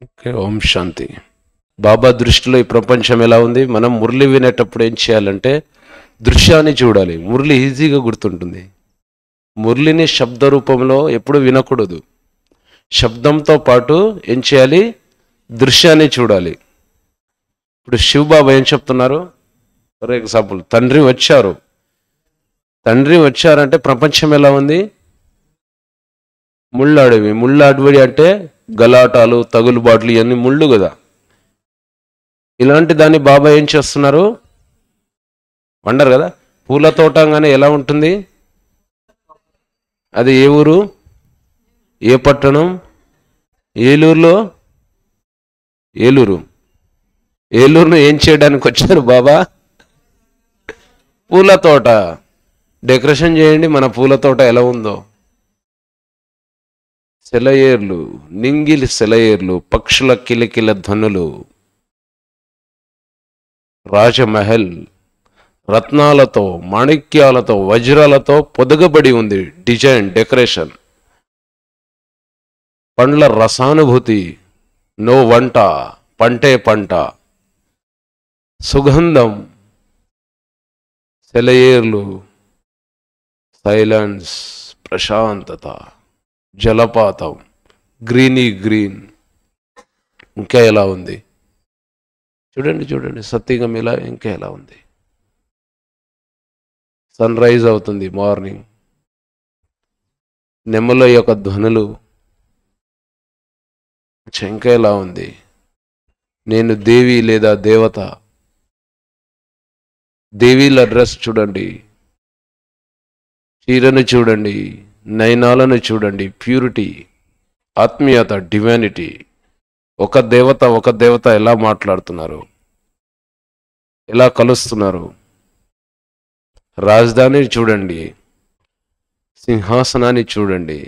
Okay, ఓం శాంతి. బాబా దృష్టిలో ఈ ప్రపంచం ఎలా ఉంది? మనం మురళి వినేటప్పుడు ఏం చేయాలంటే దృశ్యాన్ని చూడాలి. మురళి ఈజీగా గుర్తుంటుంది. మురళిని శబ్ద రూపంలో ఎప్పుడు వినకూడదు. శబ్దంతో పాటు ఏం చేయాలి? దృశ్యాన్ని చూడాలి. ఇప్పుడు శివబాబా ఏం చెప్తున్నారు? ఫర్ ఎగ్జాంపుల్, తండ్రి వచ్చారంటే ప్రపంచం ఎలా ఉంది? ముళ్ళ అడవి అంటే గలాటాలు, తగులుబాట్లు ఇవన్నీ ముళ్ళు కదా. ఇలాంటి దాన్ని బాబా ఏం చేస్తున్నారు? వండరు కదా. పూల తోటంగానే ఎలా ఉంటుంది? అది ఏ ఊరు, ఏ పట్టణం? ఏలూరును ఏం చేయడానికి వచ్చారు బాబా? పూల తోట డెకరేషన్ చేయండి. మన పూల తోట ఎలా ఉందో, సెలయేర్లు, నింగిలి సెలయేర్లు, పక్షుల కిలకిల ధ్వనులు, రాజమహల్ రత్నాలతో, మాణిక్యాలతో, వజ్రాలతో పొదగబడి ఉంది. డిజైన్, డెకరేషన్, పండ్ల రసానుభూతి, నో వంట, పంటే పంట, సుగంధం, సెలయేర్లు, సైలెన్స్, ప్రశాంతత, జలపాతం, గ్రీన్. ఇంకా ఎలా ఉంది? చూడండి సత్యంగం ఇలా ఇంకా ఎలా ఉంది? సన్ రైజ్ అవుతుంది మార్నింగ్, నెమల యొక్క ధ్వనులు. ఇంకా ఎలా ఉంది? నేను దేవి లేదా దేవత. దేవీల డ్రెస్ చూడండి, చీరను చూడండి, నయనాలను చూడండి, ప్యూరిటీ, ఆత్మీయత, డివానిటీ. ఒక దేవత ఎలా మాట్లాడుతున్నారు, ఎలా కలుస్తున్నారు. రాజధానిని చూడండి, సింహాసనాన్ని చూడండి,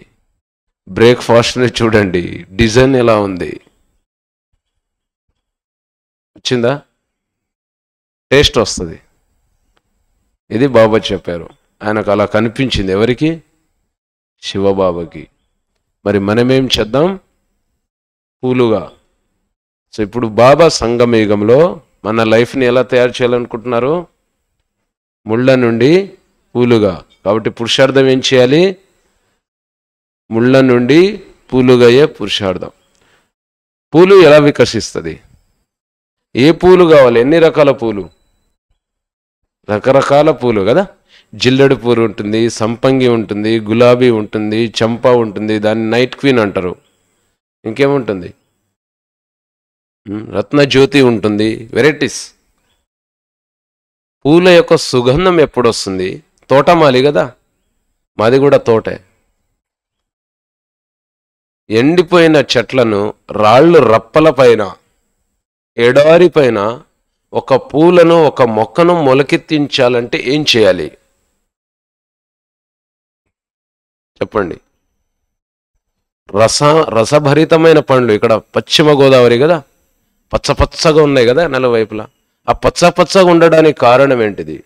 బ్రేక్ఫాస్ట్ని చూడండి, డిజైన్ ఎలా ఉంది? వచ్చిందా? టేస్ట్ వస్తుంది. ఇది బాబా చెప్పారు. ఆయనకు అలా కనిపించింది. ఎవరికి? శివబాబాకి. మరి మనమేం చేద్దాం? పూలుగా. సో ఇప్పుడు బాబా సంగమయుగంలో మన లైఫ్ని ఎలా తయారు చేయాలనుకుంటున్నారు? ముళ్ళ నుండి పూలుగా. కాబట్టి పురుషార్థం ఏం చేయాలి? ముళ్ళ నుండి పూలుగా అయ్యే పురుషార్థం. పూలు ఎలా వికసిస్తుంది? ఏ పూలు కావాలి? ఎన్ని రకాల పూలు? రకరకాల పూలు కదా. జిల్లెడు పూలు ఉంటుంది, సంపంగి ఉంటుంది, గులాబీ ఉంటుంది, చంపా ఉంటుంది, దాన్ని నైట్ క్వీన్ అంటారు. ఇంకేముంటుంది? రత్నజ్యోతి ఉంటుంది. వెరైటీస్. పూల యొక్క సుగంధం ఎప్పుడు వస్తుంది? తోటమాలి కదా, మాది కూడా తోటే. ఎండిపోయిన చెట్లను, రాళ్ళు రప్పల పైన, ఎడారి పైన ఒక పూలను, ఒక మొక్కను మొలకెత్తించాలంటే ఏం చేయాలి చెప్పండి? రసభరితమైన పండ్లు. ఇక్కడ పశ్చిమ గోదావరి కదా, పచ్చగా ఉన్నాయి కదా నలువైపులా. ఆ పచ్చగా ఉండడానికి కారణం ఏంటిది?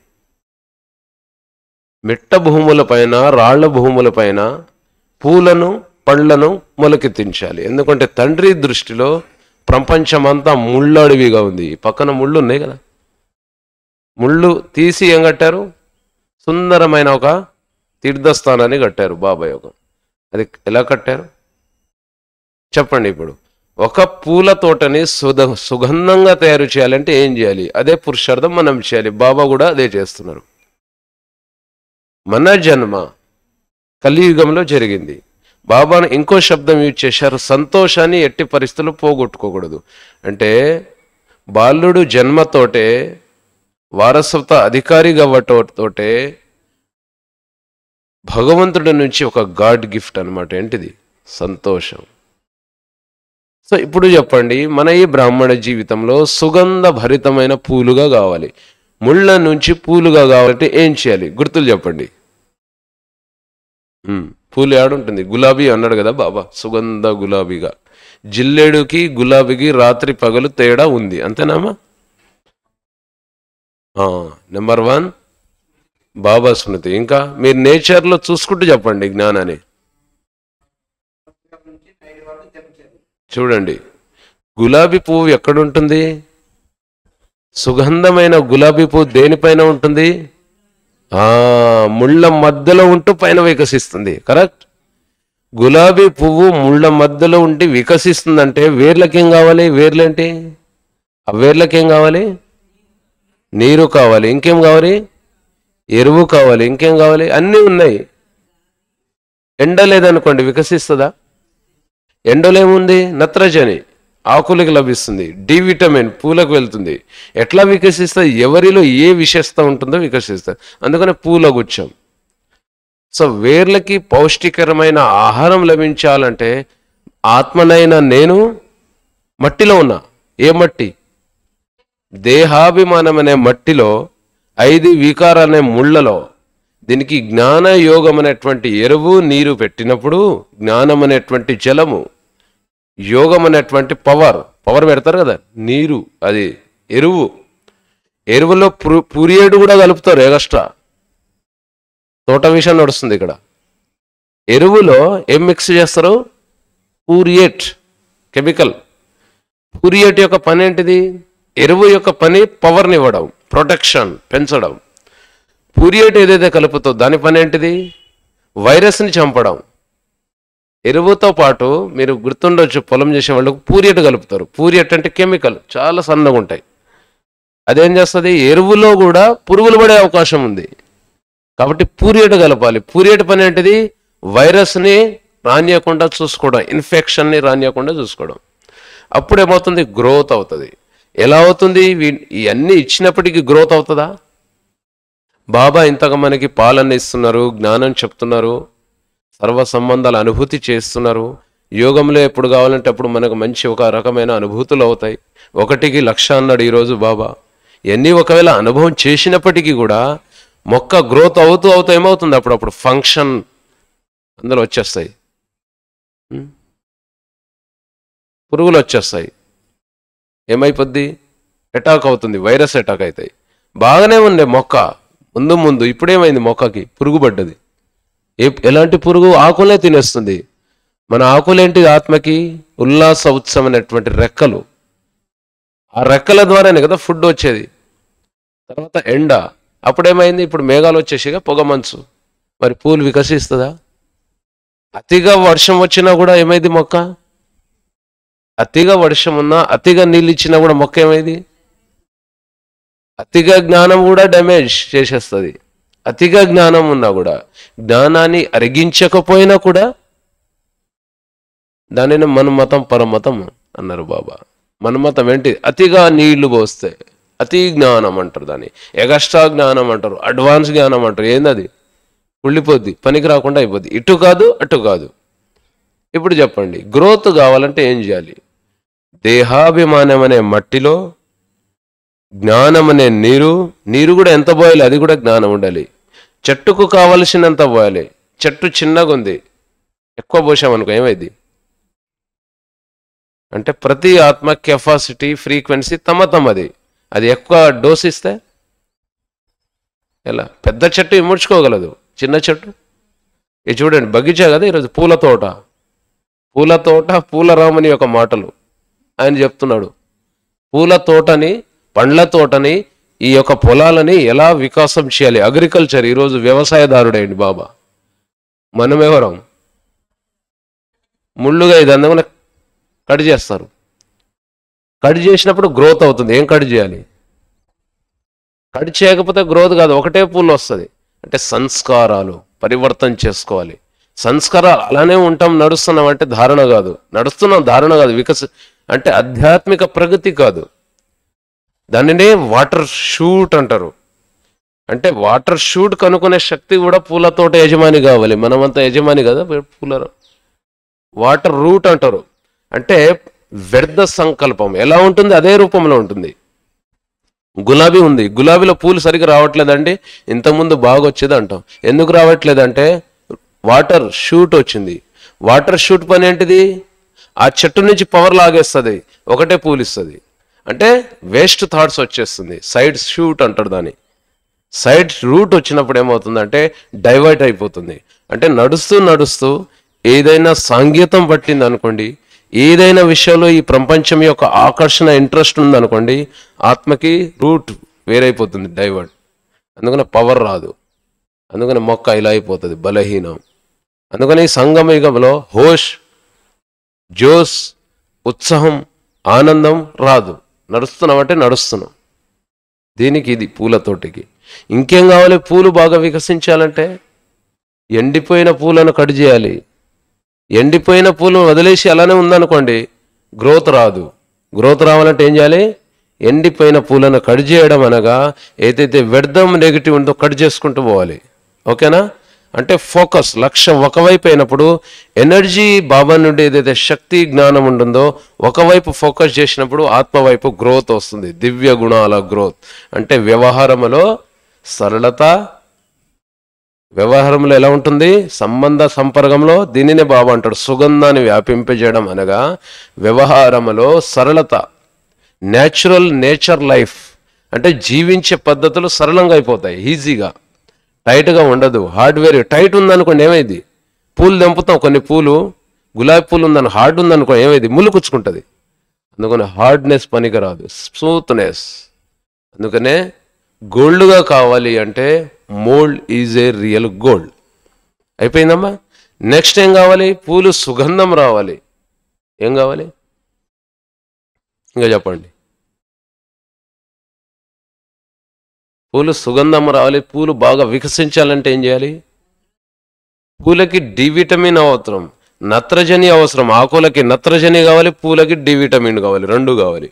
మిట్ట భూములపైన, రాళ్ల భూములపైన పూలను, పండ్లను మొలకెత్తించాలి. ఎందుకంటే తండ్రి దృష్టిలో ప్రపంచమంతా ముళ్ళడివిగా ఉంది. పక్కన ముళ్ళు ఉన్నాయి కదా, ముళ్ళు తీసి ఏం కట్టారు? సుందరమైన ఒక తీర్థస్థానాన్ని కట్టారు బాబా యోగం. అది ఎలా కట్టారు చెప్పండి? ఇప్పుడు ఒక పూల తోటని సుగంధంగా తయారు చేయాలంటే ఏం చేయాలి? అదే పురుషార్థం మనం చేయాలి. బాబా కూడా అదే చేస్తున్నారు. మన జన్మ కలియుగంలో జరిగింది. బాబాను ఇంకో శబ్దం యూజ్ చేశారు, సంతోషాన్ని ఎట్టి పరిస్థితుల్లో పోగొట్టుకోకూడదు. అంటే బాలుడు జన్మతోటే, వారసత్వ అధికారిగా అవ్వటోటే భగవంతుడి నుంచి ఒక గాడ్ గిఫ్ట్ అనమాట. ఏంటిది? సంతోషం. సో ఇప్పుడు చెప్పండి, మన ఈ బ్రాహ్మణ జీవితంలో సుగంధ భరితమైన పూలుగా కావాలి. ముళ్ళ నుంచి పూలుగా కావాలంటే ఏం చేయాలి? గుర్తులు చెప్పండి. పూలు ఏడుంటుంది? గులాబీ అన్నాడు కదా బాబా, సుగంధ గులాబీగా. జిల్లేడుకి గులాబీకి రాత్రి పగలు తేడా ఉంది, అంతేనామా? నెంబర్ 1 బాబా స్మృతి. ఇంకా మీరు నేచర్లో చూసుకుంటూ చెప్పండి జ్ఞానాన్ని. చూడండి, గులాబీ పువ్వు ఎక్కడుంటుంది? సుగంధమైన గులాబీ పువ్వు దేనిపైన ఉంటుంది? ముళ్ళ మధ్యలో ఉంటూ పైన వికసిస్తుంది. కరెక్ట్. గులాబీ పువ్వు ముళ్ళ మధ్యలో ఉండి వికసిస్తుందంటే వేర్లకేం కావాలి? వేర్లేంటి? ఆ వేర్లకేం కావాలి? నీరు కావాలి. ఇంకేం కావాలి? ఎరువు కావాలి. ఇంకేం కావాలి? అన్నీ ఉన్నాయి. ఎండ లేదనుకోండి, వికసిస్తుందా? ఎండలో ఏముంది? నత్రజని ఆకులకు లభిస్తుంది, డి విటమిన్ పూలకు వెళ్తుంది. ఎట్లా వికసిస్తుంది? ఎవరిలో ఏ విశేషత ఉంటుందో వికసిస్తుంది. అందుకనే పూల గుచ్చం. సో వేర్లకి పౌష్టికరమైన ఆహారం లభించాలంటే ఆత్మనైన నేను మట్టిలో ఉన్నా. ఏ మట్టి? దేహాభిమానం అనే మట్టిలో, 5 వికారాలు అనే ముళ్ళలో దీనికి జ్ఞాన యోగం అనేటువంటి ఎరువు నీరు పెట్టినప్పుడు, జ్ఞానం అనేటువంటి జలము, యోగం అనేటువంటి పవర్ పెడతారు కదా, నీరు, అది ఎరువు. ఎరువులో పురియేడు కూడా కలుపుతారు ఎగస్ట్రా. తోట విషయం నడుస్తుంది ఇక్కడ. ఎరువులో ఏం మిక్స్ చేస్తారు? పూరియేట్, కెమికల్. పూరియేట్ యొక్క పని ఏంటిది? ఎరువు యొక్క పని పవర్ని ఇవ్వడం, ప్రొటెక్షన్ పెంచడం. పూరియేట్ ఏదైతే కలుపుతుందో దాని పని ఏంటిది? వైరస్ని చంపడం. ఎరువుతో పాటు మీరు గుర్తుండొచ్చు, పొలం చేసే వాళ్ళకు పూరియేట్ కలుపుతారు. పూరియేట్ అంటే కెమికల్, చాలా సన్నగా ఉంటాయి. అదేం చేస్తుంది? ఎరువులో కూడా పురుగులు పడే అవకాశం ఉంది కాబట్టి పూరియేట్ కలపాలి. పూరియేట్ పని ఏంటిది? వైరస్ని రానియకుండా చూసుకోవడం, ఇన్ఫెక్షన్ని రానియకుండా చూసుకోవడం. అప్పుడు ఏమవుతుంది? గ్రోత్ అవుతుంది. ఎలా అవుతుంది? ఇవన్నీ ఇచ్చినప్పటికీ గ్రోత్ అవుతుందా? బాబా ఇంతగా మనకి పాలన ఇస్తున్నారు, జ్ఞానం చెప్తున్నారు, సర్వ సంబంధాల అనుభూతి చేస్తున్నారు. యోగంలో ఎప్పుడు కావాలంటే అప్పుడు మనకు మంచి ఒక రకమైన అనుభూతులు అవుతాయి. 1కి 1,00,000 అన్నాడు ఈరోజు బాబా. ఇవన్నీ ఒకవేళ అనుభవం చేసినప్పటికీ కూడా మొక్క గ్రోత్ అవుతూ ఏమవుతుంది? అప్పుడప్పుడు ఫంక్షన్ అందులో వచ్చేస్తాయి, పురుగులు వచ్చేస్తాయి. ఏమైపోద్ది? అటాక్ అవుతుంది, వైరస్ అటాక్ అవుతాయి. బాగానే ఉండే మొక్క ముందు ఇప్పుడేమైంది? మొక్కకి పురుగు పడ్డది. ఎలాంటి పురుగు? ఆకులే తినేస్తుంది. మన ఆకులేంటి? ఆత్మకి ఉల్లాస ఉత్సవం అనేటువంటి రెక్కలు. ఆ రెక్కల ద్వారానే కదా ఫుడ్ వచ్చేది. తర్వాత ఎండ. అప్పుడేమైంది? ఇప్పుడు మేఘాలు వచ్చేసిగా, పొగ మంచు. మరి పూలు వికసిస్తుందా? అతిగా వర్షం వచ్చినా కూడా ఏమైంది? మొక్క అతిగా వర్షం ఉన్నా, అతిగా నీళ్ళు ఇచ్చినా కూడా మొక్క ఏమైంది? అతిగా జ్ఞానం కూడా డ్యామేజ్ చేసేస్తుంది. అతిగా జ్ఞానం ఉన్నా కూడా, జ్ఞానాన్ని అరిగించకపోయినా కూడా దానిని మన్మతం పరమతం అన్నారు బాబా. మన్మతం ఏంటి? అతిగా నీళ్లు పోస్తే అతి జ్ఞానం అంటారు, దాన్ని ఎగస్ట్రా జ్ఞానం అంటారు, అడ్వాన్స్ జ్ఞానం అంటారు. ఏందది? కుళ్ళిపోద్ది, పనికి రాకుండా అయిపోద్ది. ఇటు కాదు అటు కాదు. ఇప్పుడు చెప్పండి, గ్రోత్ కావాలంటే ఏం చేయాలి? దేహాభిమానం అనే మట్టిలో జ్ఞానం అనే నీరు కూడా ఎంత పోయాలి? అది కూడా జ్ఞానం ఉండాలి. చెట్టుకు కావలసినంత పోయాలి. చెట్టు చిన్నగా ఉంది, ఎక్కువ పోసామనుకో ఏమైంది? అంటే ప్రతి ఆత్మ కెపాసిటీ, ఫ్రీక్వెన్సీ తమది. అది ఎక్కువ డోస్ ఇస్తే ఎలా? పెద్ద చెట్టు ఇముడ్చుకోగలదు, చిన్న చెట్టు. ఇది చూడండి, బగీచా కదా ఈరోజు, పూల తోట. పూలరాముని యొక్క మాటలు ఆయన చెప్తున్నాడు. పూల తోటని, పండ్ల తోటని, ఈ యొక్క పొలాలని ఎలా వికాసం చేయాలి? అగ్రికల్చర్ ఈరోజు వ్యవసాయదారుడైంది బాబా. మనమెవరం? ముళ్ళుగా ఇది అందమైన కట్ చేస్తారు. కట్ చేసినప్పుడు గ్రోత్ అవుతుంది. ఏం కట్ చేయాలి? కట్ చేయకపోతే గ్రోత్ కాదు, ఒకటే పూలు వస్తుంది. అంటే సంస్కారాలు పరివర్తన చేసుకోవాలి. సంస్కారాలు అలానే ఉంటాం, నడుస్తున్నాం అంటే ధారణ కాదు. నడుస్తున్నాం, ధారణ కాదు. అంటే ఆధ్యాత్మిక ప్రగతి కాదు. దానినే వాటర్ షూట్ అంటారు. అంటే వాటర్ షూట్ కనుక్కునే శక్తి కూడా పూల తోట యజమాని కావాలి. మనమంతా యజమాని కదా పూల. వాటర్ రూట్ అంటారు. అంటే వ్యర్థ సంకల్పం ఎలా ఉంటుంది? అదే రూపంలో ఉంటుంది. గులాబీ ఉంది, గులాబీలో పూలు సరిగ్గా రావట్లేదండి, ఇంతకుముందు బాగా వచ్చేది అంటాం. ఎందుకు రావట్లేదంటే వాటర్ షూట్ వచ్చింది. వాటర్ షూట్ పని ఏంటిది? ఆ చెట్టు నుంచి పవర్ లాగేస్తుంది, ఒకటే పూలు ఇస్తుంది. అంటే వేస్ట్ థాట్స్ వచ్చేస్తుంది. సైడ్ షూట్ అంటారు దాన్ని. సైడ్ రూట్ వచ్చినప్పుడు ఏమవుతుందంటే డైవర్ట్ అయిపోతుంది. అంటే నడుస్తూ ఏదైనా సాంగీతం పట్టింది అనుకోండి, ఏదైనా విషయంలో ఈ ప్రపంచం యొక్క ఆకర్షణ ఇంట్రెస్ట్ ఉందనుకోండి, ఆత్మకి రూట్ వేరైపోతుంది, డైవర్ట్. అందుకని పవర్ రాదు, అందుకని మొక్క ఇలా అయిపోతుంది, బలహీనం. అందుకని సంగమయుగంలో హోష్, జోస్, ఉత్సాహం, ఆనందం రాదు. నడుస్తున్నామంటే నడుస్తున్నాం. దీనికి ఇది పూలతోటికి. ఇంకేం కావాలి? పూలు బాగా వికసించాలంటే ఎండిపోయిన పూలను కట్ చేయాలి. ఎండిపోయిన పూలను వదిలేసి అలానే ఉందనుకోండి, గ్రోత్ రాదు. గ్రోత్ రావాలంటే ఏం చేయాలి? ఎండిపోయిన పూలను కట్ చేయడం అనగా ఏదైతే వ్యర్థం నెగిటివ్ ఉందో కట్ చేసుకుంటూ పోవాలి. ఓకేనా? అంటే ఫోకస్, లక్ష్యం ఒకవైపు అయినప్పుడు ఎనర్జీ బాబా నుండి ఏదైతే శక్తి జ్ఞానం ఉంటుందో ఒకవైపు ఫోకస్ చేసినప్పుడు ఆత్మవైపు గ్రోత్ వస్తుంది, దివ్య గుణాల గ్రోత్. అంటే వ్యవహారములో సరళత, వ్యవహారంలో ఎలా ఉంటుంది? సంబంధ సంపర్కంలో దీనినే బాబా అంటాడు సుగంధాన్ని వ్యాపింపజేయడం అనగా వ్యవహారములో సరళత, నేచర్ లైఫ్. అంటే జీవించే పద్ధతులు సరళంగా అయిపోతాయి, ఈజీగా. టైట్గా ఉండదు. హార్డ్వేర్ టైట్ ఉందనుకోండి ఏమైంది? పూలు తెంపుతాం, కొన్ని పూలు గులాబీ పూలు ఉందని హార్డ్ ఉందనుకో ఏమైంది? ముళ్ళు కుచ్చుకుంటుంది. అందుకని హార్డ్నెస్ పనికిరాదు, స్మూత్నెస్. అందుకనే గోల్డ్గా కావాలి అంటే mould is a real gold. అయిపోయిందమ్మా. నెక్స్ట్ ఏం కావాలి? పూలు సుగంధం రావాలి. ఏం కావాలి ఇంకా చెప్పండి? పూలు సుగంధం రావాలి. పూలు బాగా వికసించాలంటే ఏం చేయాలి? పూలకి డి విటమిన్ అవసరం, నత్రజని అవసరం. ఆకులకి నత్రజని కావాలి, పూలకి డి విటమిన్ కావాలి, రెండు కావాలి.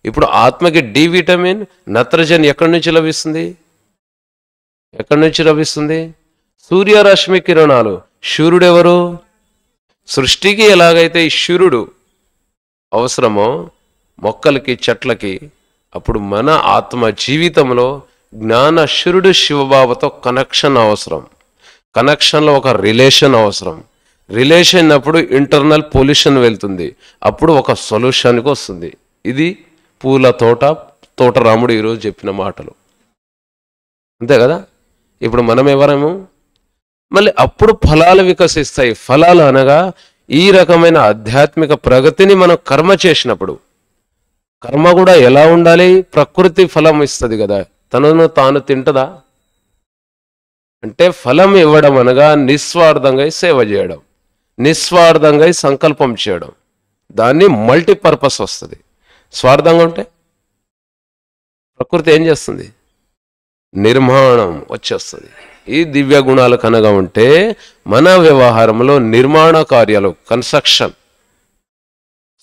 ఇప్పుడు ఆత్మకి డి విటమిన్, నత్రజని ఎక్కడి నుంచి లభిస్తుంది? ఎక్కడి నుంచి లభిస్తుంది? సూర్యరశ్మి కిరణాలు. సూర్యుడు ఎవరు? సృష్టికి ఎలాగైతే ఈ సూర్యుడు అవసరమో మొక్కలకి, చెట్లకి, అప్పుడు మన ఆత్మ జీవితంలో జ్ఞాన సూర్యుడు శివబాబాతో కనెక్షన్ అవసరం. కనెక్షన్లో ఒక రిలేషన్ అవసరం. రిలేషన్ అప్పుడు ఇంటర్నల్ పొల్యూషన్ వెళ్తుంది, అప్పుడు ఒక సొల్యూషన్కి వస్తుంది. ఇది పూల తోటరాముడు ఈరోజు చెప్పిన మాటలు, అంతే కదా? ఇప్పుడు మనం ఎవరేమో మళ్ళీ అప్పుడు ఫలాలు వికసిస్తాయి. ఫలాలు అనగా ఈ రకమైన ఆధ్యాత్మిక ప్రగతిని మనం కర్మ చేసినప్పుడు. కర్మ కూడా ఎలా ఉండాలి? ప్రకృతి ఫలం ఇస్తుంది కదా, తనను తాను తింటదా? అంటే ఫలం ఇవ్వడం అనగా నిస్వార్థంగా సేవ చేయడం, నిస్వార్థంగా సంకల్పం చేయడం. దాన్ని మల్టీపర్పస్ వస్తుంది. స్వార్థంగా ఉంటే ప్రకృతి ఏం చేస్తుంది? నిర్మాణం వచ్చేస్తుంది. ఈ దివ్య గుణాలు కనగా ఉంటే మన వ్యవహారంలో నిర్మాణ కార్యాలు, కన్స్ట్రక్షన్,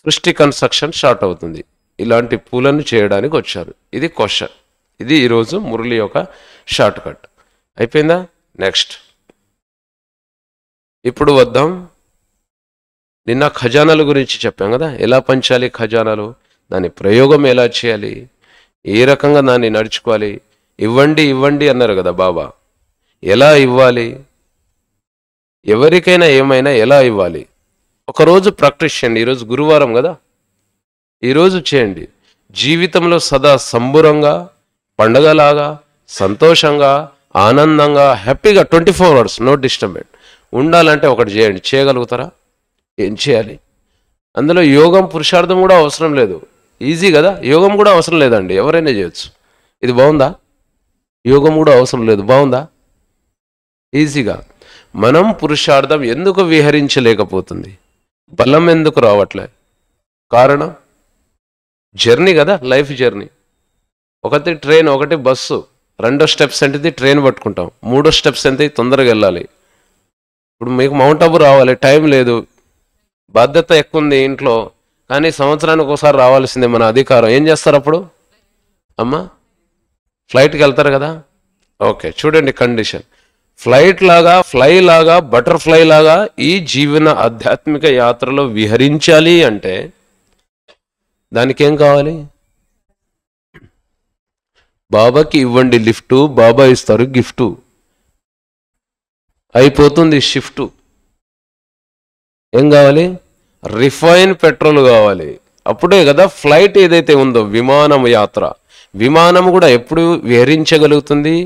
సృష్టి కన్స్ట్రక్షన్ స్టార్ట్ అవుతుంది. ఇలాంటి పూలను చేయడానికి వచ్చారు. ఇది క్వశ్చన్. ఇది ఈరోజు మురళి యొక్క షార్ట్ కట్. అయిపోయిందా? నెక్స్ట్ ఇప్పుడు వద్దాం. నిన్న ఖజానాల గురించి చెప్పాం కదా, ఎలా పంచాలి ఖజానాలు, దాని ప్రయోగం ఎలా చేయాలి, ఏ రకంగా దాన్ని నడుచుకోవాలి. ఇవ్వండి ఇవ్వండి అన్నారు కదా బాబా. ఎలా ఇవ్వాలి? ఎవరికైనా ఏమైనా ఎలా ఇవ్వాలి? ఒకరోజు ప్రాక్టీస్ చేయండి. ఈరోజు గురువారం కదా, ఈరోజు చేయండి. జీవితంలో సదా సంబురంగా, పండగలాగా, సంతోషంగా, ఆనందంగా, హ్యాపీగా 24 hours నో డిస్టర్బెన్స్ ఉండాలంటే ఒకటి చేయండి. చేయగలుగుతారా? ఏం చేయాలి? అందులో యోగం, పురుషార్థం కూడా అవసరం లేదు. ఈజీ కదా, యోగం కూడా అవసరం లేదండి, ఎవరైనా చేయొచ్చు. ఇది బాగుందా? యోగం కూడా అవసరం లేదు, బాగుందా? ఈజీగా. మనం పురుషార్థం ఎందుకు విహరించలేకపోతుంది? బలం ఎందుకు రావట్లే? కారణం జర్నీ కదా, లైఫ్ జర్నీ. ఒకటి ట్రైన్, ఒకటి బస్సు. రెండో స్టెప్స్ ఏంటిది? ట్రైన్ పట్టుకుంటాం. మూడో స్టెప్స్ ఏంటి? తొందరగా వెళ్ళాలి. ఇప్పుడు మీకు మౌంట్ అబు రావాలి, టైం లేదు, బాధ్యత ఎక్కువ ఉంది ఇంట్లో, కానీ సంవత్సరానికి ఒకసారి రావాల్సిందే మన అధికారం. ఏం చేస్తారు అప్పుడు? అమ్మా ఫ్లైట్కి వెళ్తారు కదా. ఓకే, చూడండి కండిషన్. ఫ్లైట్ లాగా, ఫ్లై లాగా, బటర్ఫ్లై లాగా ఈ జీవన ఆధ్యాత్మిక యాత్రలో విహరించాలి అంటే దానికి ఏం కావాలి? బాబాకి ఇవ్వండి లిఫ్టు, బాబా ఇస్తారు గిఫ్టు. అయిపోతుంది షిఫ్టు. ఏం కావాలి? రిఫైన్ పెట్రోల్ కావాలి. అప్పుడే కదా ఫ్లైట్ ఏదైతే ఉందో విమానం యాత్ర, విమానం కూడా ఎప్పుడు విహరించగలుగుతుంది?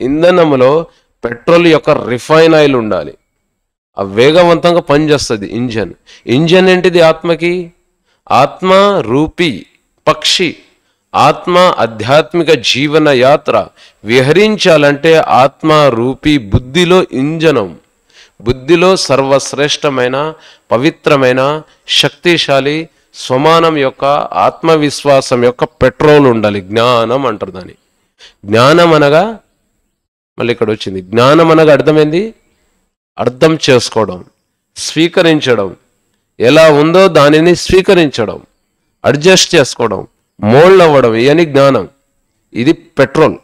ఇంధనంలో పెట్రోల్ యొక్క రిఫైన్ ఆయిల్ ఉండాలి. ఆ వేగవంతంగా పనిచేస్తుంది ఇంజన్. ఇంజన్ ఏంటిది ఆత్మకి? ఆత్మ రూపి పక్షి. ఆత్మ ఆధ్యాత్మిక జీవన యాత్ర విహరించాలంటే ఆత్మ రూపి బుద్ధిలో ఇంజనం. బుద్ధిలో సర్వశ్రేష్టమైన పవిత్రమైన శక్తిశాలి స్వమానం యొక్క ఆత్మవిశ్వాసం యొక్క పెట్రోల్ ఉండాలి. జ్ఞానం అంటారు దాన్ని. జ్ఞానం అనగా మళ్ళీ ఇక్కడ వచ్చింది. జ్ఞానం అనగా అర్థమైంది, అర్థం చేసుకోవడం, స్వీకరించడం, ఎలా ఉందో దానిని స్వీకరించడం, అడ్జస్ట్ చేసుకోవడం, మోల్డ్ అవ్వడం, ఇవన్నీ జ్ఞానం. ఇది పెట్రోల్.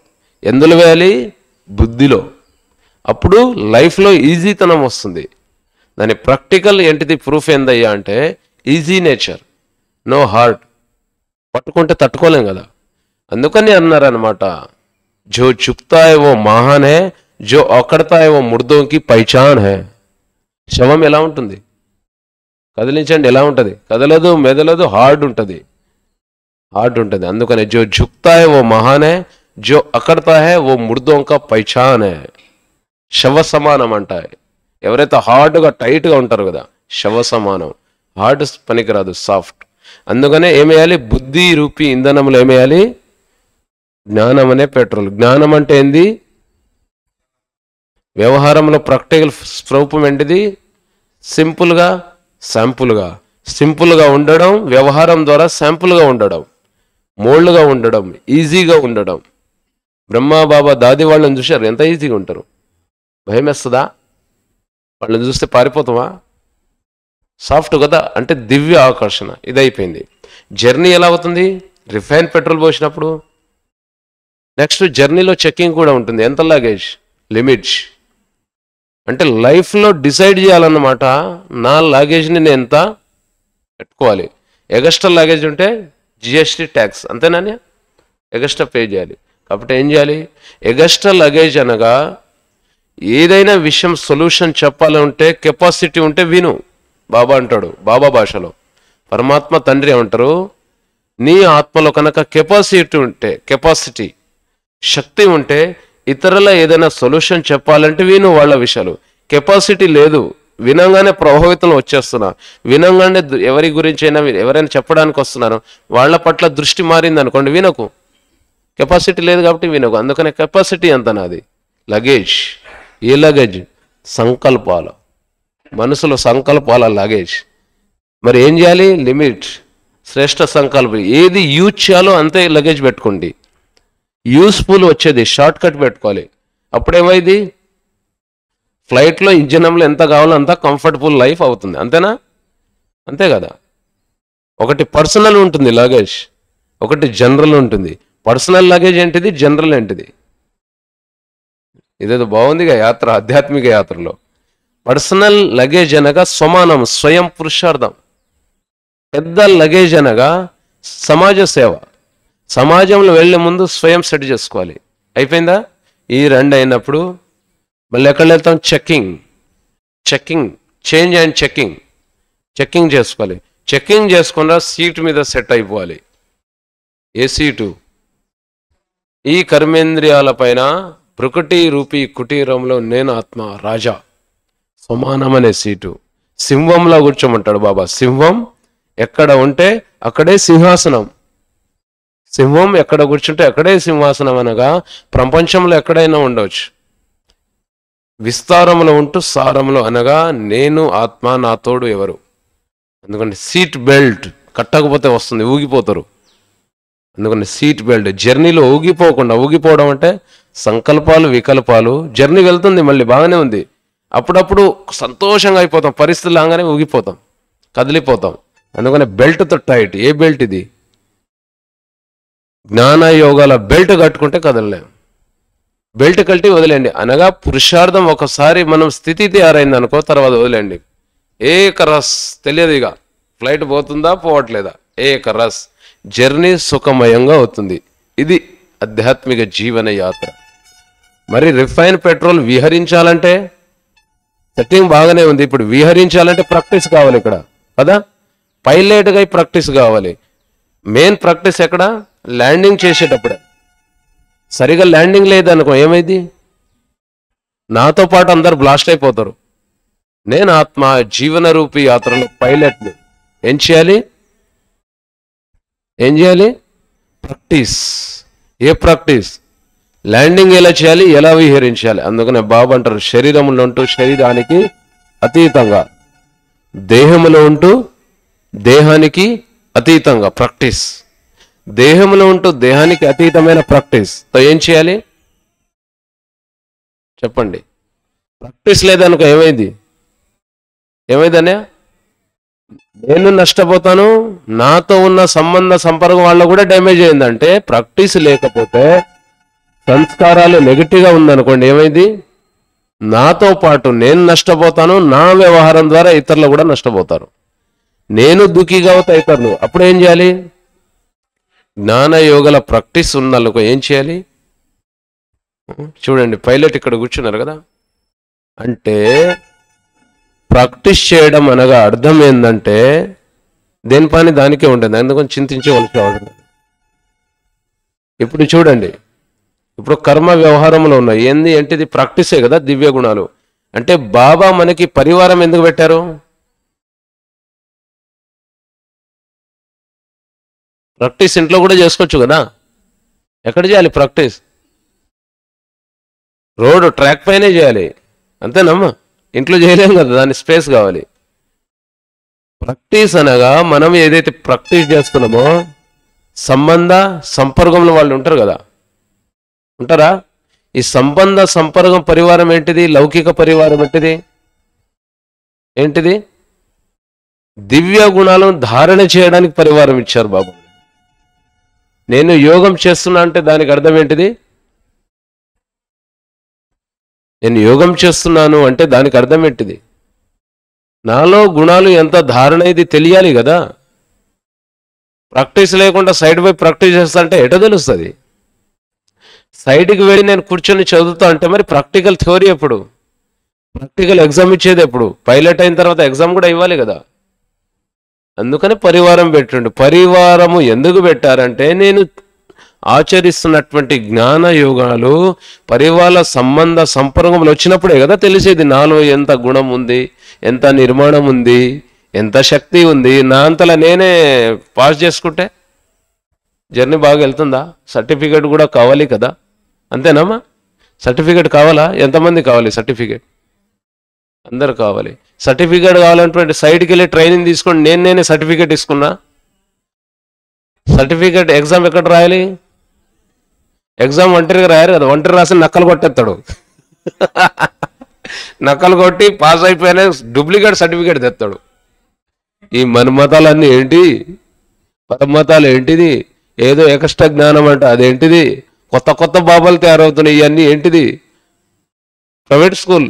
ఎందులో వేయాలి? బుద్ధిలో. అప్పుడు లైఫ్లో ఈజీతనం వస్తుంది. దాని ప్రాక్టికల్ ఏంటిది ప్రూఫ్ ఏందయ్యా అంటే ఈజీ నేచర్, నో హార్డ్. పట్టుకుంటే తట్టుకోలేం కదా. అందుకని అన్నారనమాట, జో చుప్తా హై వో మహాన్ హై, జో అకడతా హై వో ముర్దోం కి పైచాన్ హై. శవం ఎలా ఉంటుంది? కదిలించండి, ఎలా ఉంటుంది? కదలదు, మెదలదు, హార్డ్ ఉంటుంది, హార్డ్ ఉంటుంది. అందుకని జో ఝుక్తా హై వో మహాన్ హై, జో అకడతా హై వో ముర్దోం కా పైచాన్ హై. శవ సమానం అంటాయి. ఎవరైతే హార్డ్గా టైట్గా ఉంటారు కదా, శవ సమానం. హార్డ్ పనికిరాదు, సాఫ్ట్. అందుకనే ఏమేయాలి? బుద్ధి రూపి ఇంధనంలో ఏమేయాలి? జ్ఞానం అనే పెట్రోల్. జ్ఞానం అంటే ఏంది? వ్యవహారంలో ప్రాక్టికల్ స్వరూపం ఏంటిది? సింపుల్గా శాంపుల్గా. సింపుల్గా ఉండడం, వ్యవహారం ద్వారా శాంపుల్గా ఉండడం, మోల్డ్గా ఉండడం, ఈజీగా ఉండడం. బ్రహ్మా బాబా దాది వాళ్ళని చూశారు, ఎంత ఈజీగా ఉంటారు. భయం వేస్తుందా? వాళ్ళని చూస్తే పారిపోతామా? సాఫ్ట్ కదా. అంటే దివ్య ఆకర్షణ. ఇది అయిపోయింది. జర్నీ ఎలా అవుతుంది? రిఫైన్ పెట్రోల్ పోసినప్పుడు. నెక్స్ట్ జర్నీలో చెక్కింగ్ కూడా ఉంటుంది. ఎంత లగేజ్, లిమిట్స్. అంటే లైఫ్లో డిసైడ్ చేయాలన్నమాట, నా లగేజ్ని నేను ఎంత పెట్టుకోవాలి. ఎగస్ట్రా లగేజ్ ఉంటే జిఎస్టీ ట్యాక్స్, అంతేనా? ఎగస్ట్రా పే చేయాలి. కాబట్టి ఏం చేయాలి? ఎగస్ట్రా లగేజ్ అనగా ఏదైనా విషయం సొల్యూషన్ చెప్పాలంటే కెపాసిటీ ఉంటే విను. బాబా అంటాడు, బాబా భాషలో పరమాత్మ తండ్రి అంటారు, నీ ఆత్మలో కనుక కెపాసిటీ ఉంటే, కెపాసిటీ శక్తి ఉంటే ఇతరుల ఏదైనా సొల్యూషన్ చెప్పాలంటే విను వాళ్ళ విషయాలు. కెపాసిటీ లేదు, వినంగానే ప్రభావితం వచ్చేస్తున్నా, వినంగానే ఎవరి గురించి అయినా ఎవరైనా చెప్పడానికి వస్తున్నారు, వాళ్ళ పట్ల దృష్టి మారింది అనుకోండి, వినకు. కెపాసిటీ లేదు కాబట్టి వినకు. అందుకనే కెపాసిటీ ఎంత నాది? లగేజ్. ఏ లగేజ్? సంకల్పాలు, మనసులో సంకల్పాల లగేజ్. మరి ఏం చేయాలి? లిమిట్, శ్రేష్ఠ సంకల్పం. ఏది యూజ్ చేయాలో అంతే లగేజ్ పెట్టుకోండి. యూస్ఫుల్ వచ్చేది షార్ట్ కట్ పెట్టుకోవాలి. అప్పుడేమైంది? ఫ్లైట్లో ఇంజనంలో ఎంత కావాలో అంత కంఫర్టబుల్ లైఫ్ అవుతుంది. అంతేనా? అంతే కదా. ఒకటి పర్సనల్ ఉంటుంది లగేజ్, ఒకటి జనరల్ ఉంటుంది. పర్సనల్ లగేజ్ ఏంటిది, జనరల్ ఏంటిది? ఇదేదో బాగుందిగా యాత్ర, ఆధ్యాత్మిక యాత్రలో. పర్సనల్ లగేజ్ అనగా స్వమానం, స్వయం పురుషార్థం. పెద్ద లగేజ్ అనగా సమాజ సేవ. సమాజంలో వెళ్ళే ముందు స్వయం సెట్ చేసుకోవాలి. అయిపోయిందా? ఈ రెండు అయినప్పుడు మళ్ళీ ఎక్కడ వెళ్తాం? Checking. Checking, change and checking. Checking చేసుకోవాలి. చెక్కింగ్ చేసుకున్నా సీట్ మీద సెట్ అయిపోవాలి. ఏ సీటు? ఈ కర్మేంద్రియాల పైన ప్రకృతి రూపీ కుటీరంలో నేను ఆత్మ రాజా, సమానమనే సీటు. సింహంలో కూర్చోమంటాడు బాబా. సింహం ఎక్కడ ఉంటే అక్కడే సింహాసనం. సింహం ఎక్కడ కూర్చుంటే అక్కడే సింహాసనం అనగా ప్రపంచంలో ఎక్కడైనా ఉండవచ్చు. విస్తారంలో ఉంటూ సారంలో అనగా నేను ఆత్మ, నా తోడు ఎవరు. ఎందుకంటే సీట్ బెల్ట్ కట్టకపోతే వస్తుంది, ఊగిపోతారు. అందుకని సీట్ బెల్ట్. జర్నీలో ఊగిపోకుండా, ఊగిపోవడం అంటే సంకల్పాలు వికల్పాలు. జర్నీ వెళ్తుంది, మళ్ళీ బాగానే ఉంది, అప్పుడప్పుడు సంతోషంగా అయిపోతాం, పరిస్థితులు లాగానే ఊగిపోతాం, కదిలిపోతాం. అందుకని బెల్ట్తో టైట్. ఏ బెల్ట్ ఇది? జ్ఞాన యోగాల బెల్ట్ కట్టుకుంటే కదలలేం. బెల్ట్ కట్టి వదిలేండి అనగా పురుషార్థం ఒకసారి మనం స్థితి తయారైంది అనుకో, తర్వాత వదిలేండి. ఏక రస్ తెలియదు, ఇక ఫ్లైట్ పోతుందా పోవట్లేదా, ఏక రస్. జర్నీ సుఖమయంగా అవుతుంది. ఇది ఆధ్యాత్మిక జీవన యాత్ర. మరి రిఫైన్ పెట్రోల్ విహరించాలంటే సెట్టింగ్ బాగానే ఉంది. ఇప్పుడు విహరించాలంటే ప్రాక్టీస్ కావాలి ఇక్కడ కదా. పైలట్గా ప్రాక్టీస్ కావాలి. మెయిన్ ప్రాక్టీస్ ఎక్కడ? ల్యాండింగ్ చేసేటప్పుడే. సరిగా ల్యాండింగ్ లేదనుకో ఏమైంది? నాతో పాటు అందరు బ్లాస్ట్ అయిపోతారు. నేను ఆత్మ జీవన రూపి యాత్రలో పైలట్ని. ఏం చేయాలి? ప్రాక్టీస్. ఏ ప్రాక్టీస్? ల్యాండింగ్ ఎలా చేయాలి, ఎలా విహరించాలి. అందుకనే బాబు అంటారు, శరీరంలో ఉంటూ శరీరానికి అతీతంగా, దేహంలో ఉంటూ దేహానికి అతీతంగా ప్రాక్టీస్. దేహంలో ఉంటూ దేహానికి అతీతమైన ప్రాక్టీస్. ఏం చేయాలి చెప్పండి? ప్రాక్టీస్ లేదనుకో ఏమైందనే? నేను నష్టపోతాను, నాతో ఉన్న సంబంధ సంపర్కం వాళ్ళ కూడా డ్యామేజ్ అయిందంటే ప్రాక్టీస్ లేకపోతే, సంస్కారాలు నెగిటివ్గా ఉందనుకోండి, ఏమైంది? నాతో పాటు నేను నష్టపోతాను, నా వ్యవహారం ద్వారా ఇతరులు కూడా నష్టపోతారు. నేను దుఃఖిగా అవుతా ఇతరులు. అప్పుడు ఏం చేయాలి? జ్ఞానయోగల ప్రాక్టీస్ ఉన్నళ్ళకు ఏం చేయాలి? చూడండి, పైలట్ ఇక్కడ కూర్చున్నారు కదా, అంటే ప్రాక్టీస్ చేయడం అనగా అర్థం ఏంటంటే దేని పని దానికే ఉంటుంది, అందుకని చింతించవలసి అవసరం. ఇప్పుడు చూడండి, ఇప్పుడు కర్మ వ్యవహారంలో ఉన్నాయి. ఏంటిది? ప్రాక్టీసే కదా దివ్య గుణాలు. అంటే బాబా మనకి పరివారం ఎందుకు పెట్టారు? ప్రాక్టీస్ ఇంట్లో కూడా చేసుకోవచ్చు కదా. ఎక్కడ చేయాలి ప్రాక్టీస్? రోడ్డు ట్రాక్ పైనే చేయాలి, అంతేనమ్మా. ఇంట్లో చేయలేం కదా, దాని స్పేస్ కావాలి. ప్రాక్టీస్ అనగా మనం ఏదైతే ప్రాక్టీస్ చేస్తున్నామో సంబంధ సంపర్కంలో వాళ్ళు ఉంటారు కదా, ఉంటారా? ఈ సంబంధ సంపర్కం పరివారం ఏంటిది? లౌకిక పరివారం ఏంటిది? దివ్య గుణాలను ధారణ చేయడానికి పరివారం ఇచ్చారు బాబు. నేను యోగం చేస్తున్నా అంటే దానికి అర్థం ఏంటిది? నేను యోగం చేస్తున్నాను అంటే దానికి అర్థం ఏంటిది? నాలో గుణాలు ఎంత ధారణ ఇది తెలియాలి కదా. ప్రాక్టీస్ లేకుండా సైడ్ బై ప్రాక్టీస్ చేస్తా అంటే ఎట తెలుస్తుంది? సైడ్కి వెళ్ళి నేను కూర్చొని చదువుతా అంటే మరి ప్రాక్టికల్ థియరీ ఎప్పుడు? ప్రాక్టికల్ ఎగ్జామ్ ఇచ్చేది ఎప్పుడు? పైలట్ అయిన తర్వాత ఎగ్జామ్ కూడా ఇవ్వాలి కదా. అందుకని పరివారం పెట్టండి. పరివారము ఎందుకు పెట్టారంటే నేను ఆచరిస్తున్నటువంటి జ్ఞాన యోగాలు పరివార సంబంధ సంపర్కంలో వచ్చినప్పుడే కదా తెలిసేది నాలో ఎంత గుణం ఉంది, ఎంత నిర్మాణం ఉంది, ఎంత శక్తి ఉంది. నా అంతలా నేనే పాస్ చేసుకుంటే జర్నీ బాగా వెళ్తుందా? సర్టిఫికేట్ కూడా కావాలి కదా, అంతేనమ్మా? సర్టిఫికేట్ కావాలా? ఎంతమంది కావాలి సర్టిఫికేట్? అందరు కావాలి. సర్టిఫికేట్ కావాలంటే సైడ్కి వెళ్ళి ట్రైనింగ్ తీసుకోండి. నేనే సర్టిఫికేట్ తీసుకున్నా. సర్టిఫికేట్ ఎగ్జామ్ ఎక్కడ రాయాలి? ఎగ్జామ్ ఒంటరిగా రాయారు కదా, ఒంటరి రాసి నక్కలు కొట్టేస్తాడు. నక్కలు కొట్టి పాస్ అయిపోయినా డూప్లికేట్ సర్టిఫికేట్ తెస్తాడు. ఈ మన్మతాలన్నీ ఏంటి? పరమతాలు ఏంటిది? ఏదో ఎక్స్ట్రా జ్ఞానం అంట అదేంటిది? కొత్త కొత్త బాబాలు తయారవుతున్నాయి. ఇవన్నీ ఏంటిది? ప్రైవేట్ స్కూల్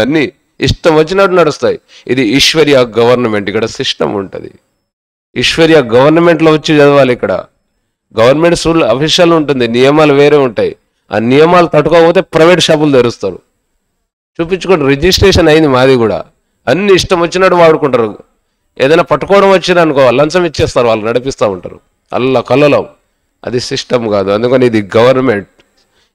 అన్నీ ఇష్టం వచ్చినట్టు నడుస్తాయి. ఇది ఈశ్వర్య గవర్నమెంట్. ఇక్కడ సిస్టమ్ ఉంటుంది. ఈశ్వర్య గవర్నమెంట్లో వచ్చి చదవాలి. ఇక్కడ గవర్నమెంట్ స్కూల్ అఫీషియల్ ఉంటుంది, నియమాలు వేరే ఉంటాయి. ఆ నియమాలు తట్టుకోకపోతే ప్రైవేట్ షాపులు తెరుస్తారు. చూపించుకోండి, రిజిస్ట్రేషన్ అయింది మాది కూడా. అన్ని ఇష్టం వచ్చినట్టు వాడుకుంటారు. ఏదైనా పట్టుకోవడం వచ్చిందనుకో లంచం ఇచ్చేస్తారు, వాళ్ళు నడిపిస్తూ ఉంటారు కళ్ళలో. అది సిస్టమ్ కాదు. అందుకని ఇది గవర్నమెంట్.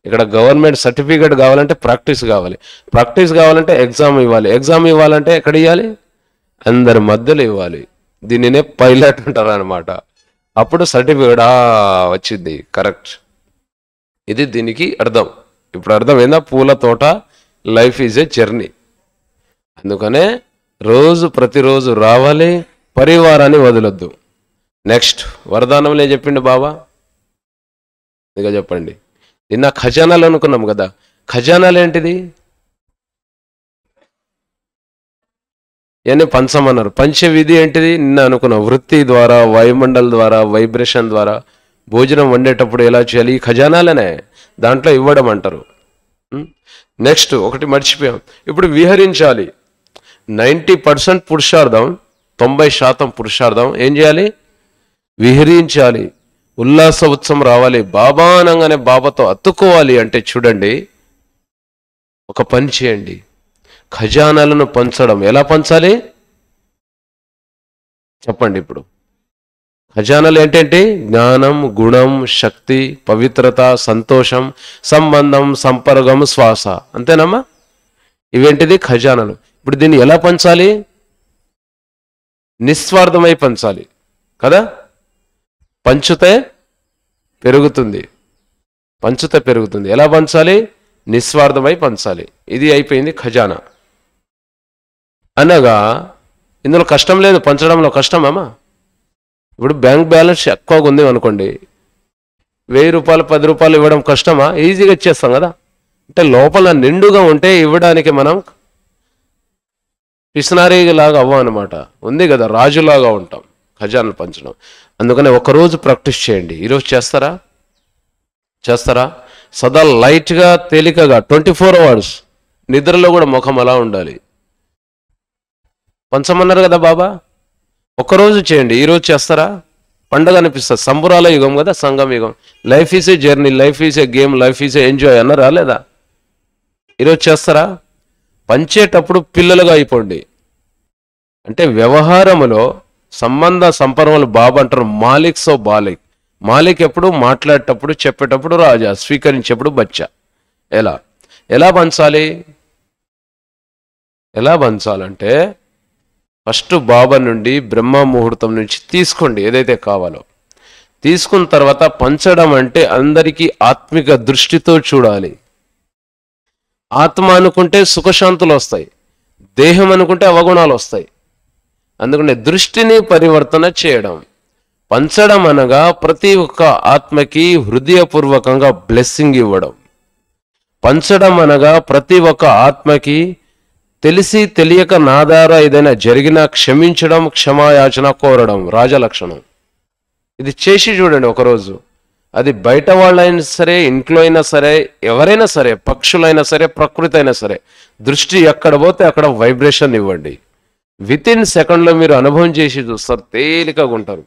ఇక్కడ గవర్నమెంట్ సర్టిఫికేట్ కావాలంటే ప్రాక్టీస్ కావాలి. ప్రాక్టీస్ కావాలంటే ఎగ్జామ్ ఇవ్వాలి. ఎగ్జామ్ ఇవ్వాలంటే ఎక్కడ ఇవ్వాలి? అందరి మధ్యలో ఇవ్వాలి. దీనినే పైలట్ అంటారు అనమాట. అప్పుడు సర్టిఫికేట్ వచ్చింది, కరెక్ట్. ఇది దీనికి అర్థం. ఇప్పుడు అర్థమైందా? పూల తోట లైఫ్ ఈజ్ ఏ జర్నీ. అందుకనే ప్రతిరోజు రావాలి, పరివారాన్ని వదలొద్దు. నెక్స్ట్ వరదానంలో చెప్పిండు బాబా, ఇక చెప్పండి. నిన్న ఖజానాలు అనుకున్నాం కదా, ఖజానాలు ఏంటిది? ఇవన్నీ పంచమన్నారు. పంచవిధి ఏంటిది? నిన్న అనుకున్నాం. వృత్తి ద్వారా, వాయుమండల్ ద్వారా, వైబ్రేషన్ ద్వారా భోజనం వండేటప్పుడు ఎలా చేయాలి? ఈ ఖజానాలనే దాంట్లో ఇవ్వడం అంటారు. నెక్స్ట్ ఒకటి మర్చిపోయాం. ఇప్పుడు విహరించాలి. 90% పురుషార్థం, 90% పురుషార్థం. ఏం చేయాలి? విహరించాలి. ఉల్లాస ఉత్సవం రావాలి. బాబా అనగానే బాబాతో అతుక్కోవాలి. అంటే చూడండి, ఒక పని చేయండి. ఖజానాలను పంచడం ఎలా పంచాలి చెప్పండి. ఇప్పుడు ఖజానాలు ఏంటంటే జ్ఞానం, గుణం, శక్తి, పవిత్రత, సంతోషం, సంబంధం, సంపర్కం, శ్వాస. అంతేనమ్మా? ఇవేంటిది? ఖజానాలు. ఇప్పుడు దీన్ని ఎలా పంచాలి? నిస్వార్థమై పంచాలి కదా. పంచుతే పెరుగుతుంది, పంచుతే పెరుగుతుంది. ఎలా పంచాలి? నిస్వార్థమై పంచాలి. ఇది అయిపోయింది ఖజానా. అనగా ఇందులో కష్టం లేదు, పంచడంలో కష్టమమ్మా. ఇప్పుడు బ్యాంక్ బ్యాలెన్స్ ఎక్కువగా ఉంది అనుకోండి, 1000 రూపాయలు 10 రూపాయలు ఇవ్వడం కష్టమా? ఈజీగా ఇచ్చేస్తాం కదా. అంటే లోపల నిండుగా ఉంటే ఇవ్వడానికి మనం పిసినారీ లాగా అవ్వం అనమాట. ఉంది కదా, రాజులాగా ఉంటాం ఖజానాలు పంచడం. అందుకనే ఒకరోజు ప్రాక్టీస్ చేయండి. ఈరోజు చేస్తారా? సదా లైట్గా తేలికగా 24 అవర్స్ నిద్రలో కూడా ముఖం అలా ఉండాలి. పంచమన్నారు కదా బాబా, ఒక్కరోజు చేయండి. ఈరోజు చేస్తారా? పండగ అనిపిస్తుంది. సంబురాల యుగం కదా, సంగం యుగం. Life is a journey, life is a game, life is a enjoy అన్నారా లేదా? ఈరోజు చేస్తారా? పంచేటప్పుడు పిల్లలుగా అయిపోండి. అంటే వ్యవహారములో సంబంధ సంపర్కములు బాబా అంటారు మాలిక్ సో బాలిక్. మాలిక్ ఎప్పుడు మాట్లాడేటప్పుడు, చెప్పేటప్పుడు రాజా, స్వీకరించేప్పుడు బచ్చా. ఎలా పంచాలంటే ఫస్ట్ బాబా నుండి బ్రహ్మ ముహూర్తం నుంచి తీసుకోండి ఏదైతే కావాలో. తీసుకున్న తర్వాత పంచడం అంటే అందరికీ ఆత్మిక దృష్టితో చూడాలి. ఆత్మ అనుకుంటే సుఖశాంతులు వస్తాయి, దేహం అనుకుంటే అవగుణాలు వస్తాయి. అందుకనే దృష్టిని పరివర్తన చేయడం. పంచడం అనగా ప్రతి ఒక్క ఆత్మకి హృదయపూర్వకంగా బ్లెస్సింగ్ ఇవ్వడం. పంచడం అనగా ప్రతి ఒక్క ఆత్మకి తెలిసి తెలియక నా ద్వారా ఏదైనా జరిగినా క్షమించడం, క్షమాయాచన కోరడం రాజలక్షణం. ఇది చేసి చూడండి ఒకరోజు. అది బయట వాళ్ళైనా సరే, ఇంట్లో అయినా సరే, ఎవరైనా సరే, పక్షులైనా సరే, ప్రకృతి అయినా సరే, దృష్టి ఎక్కడ పోతే అక్కడ వైబ్రేషన్ ఇవ్వండి. వితిన్ సెకండ్లో మీరు అనుభవం చేసి చూస్తారు, తేలికగా ఉంటారు.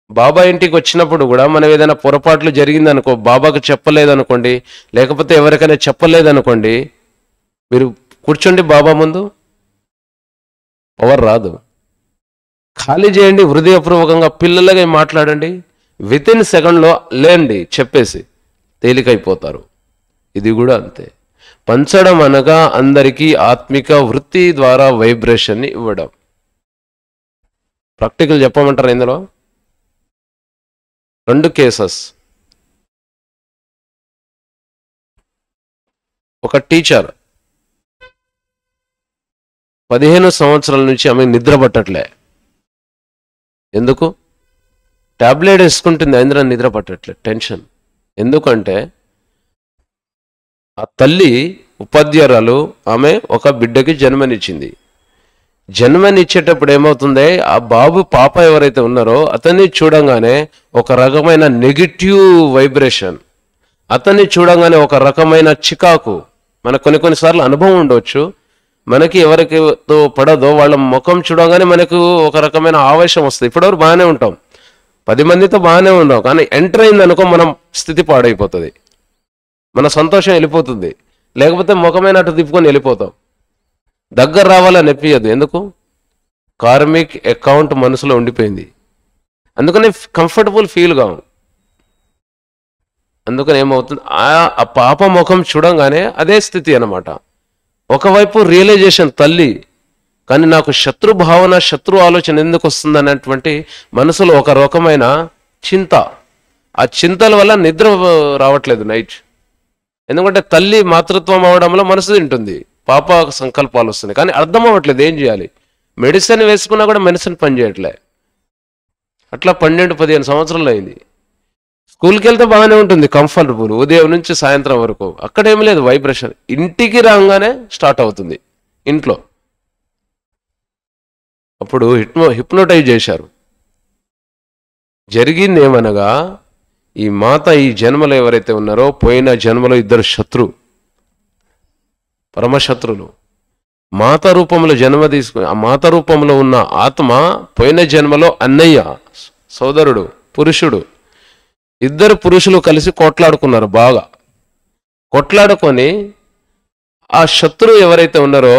బాబా ఇంటికి వచ్చినప్పుడు కూడా మనం ఏదైనా పొరపాట్లు జరిగిందనుకో, బాబాకు చెప్పలేదనుకోండి, లేకపోతే ఎవరికైనా చెప్పలేదనుకోండి, మీరు కూర్చోండి బాబా ముందు, పవర్ రాదు. ఖాళీ చేయండి, హృదయపూర్వకంగా పిల్లలుగా మాట్లాడండి, వితిన్ సెకండ్లో లేండి చెప్పేసి తేలికైపోతారు. ఇది కూడా అంతే. పంచడం అనగా అందరికీ ఆత్మిక వృత్తి ద్వారా వైబ్రేషన్ని ఇవ్వడం. ప్రాక్టికల్ చెప్పమంటారు ఇందులో 2 కేసెస్. ఒక టీచర్ 15 సంవత్సరాల నుంచి ఆమె నిద్ర పట్టట్లే. ఎందుకు? టాబ్లెట్ వేసుకుంటుంది, అయినా నిద్ర పట్టట్లే, టెన్షన్. ఎందుకంటే ఆ తల్లి ఉపాధ్యాయురాలు ఆమె ఒక బిడ్డకి జన్మనిచ్చింది. జన్మనిచ్చేటప్పుడు ఏమవుతుంది, ఆ బాబు పాప ఎవరైతే ఉన్నారో అతన్ని చూడంగానే ఒక రకమైన నెగిటివ్ వైబ్రేషన్, అతన్ని చూడంగానే ఒక రకమైన చికాకు. మనకు కొన్నిసార్లు అనుభవం ఉండవచ్చు, మనకి ఎవరికి పడదో వాళ్ళ ముఖం చూడగానే మనకు ఒక రకమైన ఆవేశం వస్తుంది. ఇప్పటివరకు బాగానే ఉంటాం, 10 మందితో బాగానే ఉన్నాం, కానీ ఎంటర్ అయిందనుకో మనం స్థితి పాడైపోతుంది, మన సంతోషం వెళ్ళిపోతుంది. లేకపోతే ముఖమైన అటు తిప్పుకొని వెళ్ళిపోతాం. దగ్గర రావాలని అనిపించదు. ఎందుకు? కార్మిక్ అకౌంట్ మనసులో ఉండిపోయింది. అందుకనే కంఫర్టబుల్ ఫీల్ కావు. అందుకని ఏమవుతుంది, ఆ పాప ముఖం చూడంగానే అదే స్థితి అన్నమాట. ఒకవైపు రియలైజేషన్ తల్లి, కానీ నాకు శత్రు భావన, శత్రు ఆలోచన ఎందుకు వస్తుంది అన్నటువంటి మనసులో ఒక రకమైన చింత. ఆ చింతల వల్ల నిద్ర రావట్లేదు నైట్. ఎందుకంటే తల్లి మాతృత్వం అవడంలో మనసు తింటుంది, పాప సంకల్పాలు వస్తున్నాయి, కానీ అర్థం అవ్వట్లేదు ఏం చేయాలి. మెడిసిన్ వేసుకున్నా కూడా మెడిసిన్ పనిచేయట్లే. అట్లా 12-15 సంవత్సరాలు అయింది. స్కూల్కి వెళ్తే బాగానే ఉంటుంది, కంఫర్టబుల్, ఉదయం నుంచి సాయంత్రం వరకు. అక్కడేం లేదు వైబ్రేషన్. ఇంటికి రాగానే స్టార్ట్ అవుతుంది ఇంట్లో. అప్పుడు హిప్నోటైజ్ చేశారు. జరిగింది ఏమనగా, ఈ మాత ఈ జన్మలో ఎవరైతే ఉన్నారో పోయిన జన్మలో 2 పరమశత్రులు మాత రూపంలో జన్మ తీసుకుని, ఆ మాత రూపంలో ఉన్న ఆత్మ పోయిన జన్మలో అన్నయ్య, సోదరుడు, పురుషుడు, 2 పురుషులు కలిసి కొట్లాడుకున్నారు. బాగా కొట్లాడుకొని ఆ శత్రువు ఎవరైతే ఉన్నారో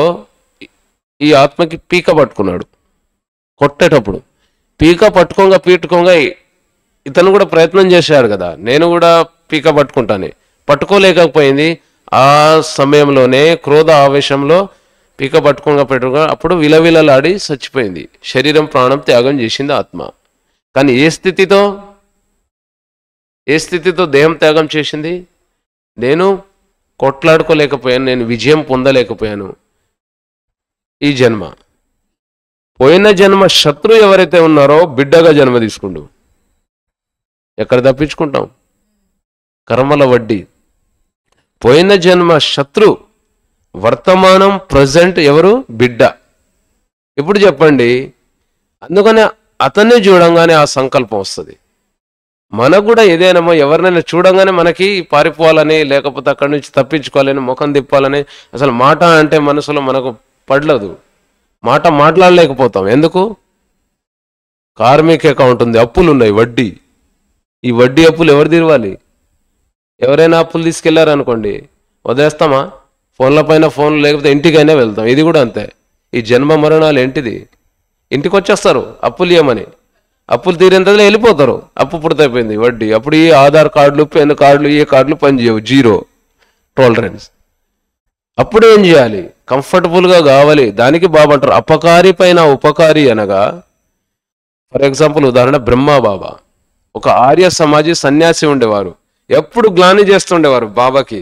ఈ ఆత్మకి పీక పట్టుకున్నాడు. కొట్టేటప్పుడు పీక పట్టుకోగా ఇతను కూడా ప్రయత్నం చేశాడు కదా, నేను కూడా పీక పట్టుకుంటాను, పట్టుకోలేకపోయింది. ఆ సమయంలోనే క్రోధ ఆవేశంలో పీక పెట్టుగా అప్పుడు విలవిలలాడి చచ్చిపోయింది. శరీరం ప్రాణం త్యాగం చేసింది ఆత్మ. కానీ ఏ స్థితితో దేహం త్యాగం చేసింది? నేను కొట్లాడుకోలేకపోయాను, నేను విజయం పొందలేకపోయాను ఈ జన్మ. పోయిన జన్మ శత్రు ఎవరైతే ఉన్నారో బిడ్డగా జన్మ తీసుకుండు. ఎక్కడ తప్పించుకుంటాం? కర్మల వడ్డీ. పోయిన జన్మ శత్రు, వర్తమానం ప్రజెంట్ ఎవరు? బిడ్డ. ఇప్పుడు చెప్పండి, అందుకనే అతన్ని చూడంగానే ఆ సంకల్పం వస్తుంది. మనకు కూడా ఏదైనా ఎవరినైనా చూడంగానే మనకి పారిపోవాలని, లేకపోతే అక్కడి నుంచి తప్పించుకోవాలని, ముఖం తిప్పాలని, అసలు మాట అంటే మనసులో మనకు పడలేదు. మాట్లాడలేకపోతాం. ఎందుకు? కార్మిక అకౌంట్ ఉంది, అప్పులు ఉన్నాయి, వడ్డీ. ఈ వడ్డీ అప్పులు ఎవరు తీరవాలి? ఎవరైనా అప్పులు తీసుకెళ్లారనుకోండి, వదిలేస్తామా? ఫోన్ల పైన ఫోన్లు, లేకపోతే ఇంటికైనా వెళ్తాం. ఇది కూడా అంతే. ఈ జన్మ మరణాలు ఏంటిది? ఇంటికి వచ్చేస్తారు అప్పులు ఇవ్వమని, అప్పులు తీరేంతలో వెళ్ళిపోతారు. అప్పు పుడతైపోయింది వడ్డీ. అప్పుడు ఈ ఆధార్ కార్డులు, పెన్ కార్డులు, ఏ కార్డులు పనిచేయవు, జీరో టాలరెన్స్. అప్పుడు ఏం చేయాలి? కంఫర్టబుల్గా కావాలి. దానికి బాబా అంటారు అపకారి పైన ఉపకారి అనగా. ఫర్ ఎగ్జాంపుల్, ఉదాహరణ బ్రహ్మబాబా ఒక ఆర్య సమాజీ సన్యాసి ఉండేవారు. ఎప్పుడు గ్లాని చేస్తుండేవారు బాబాకి,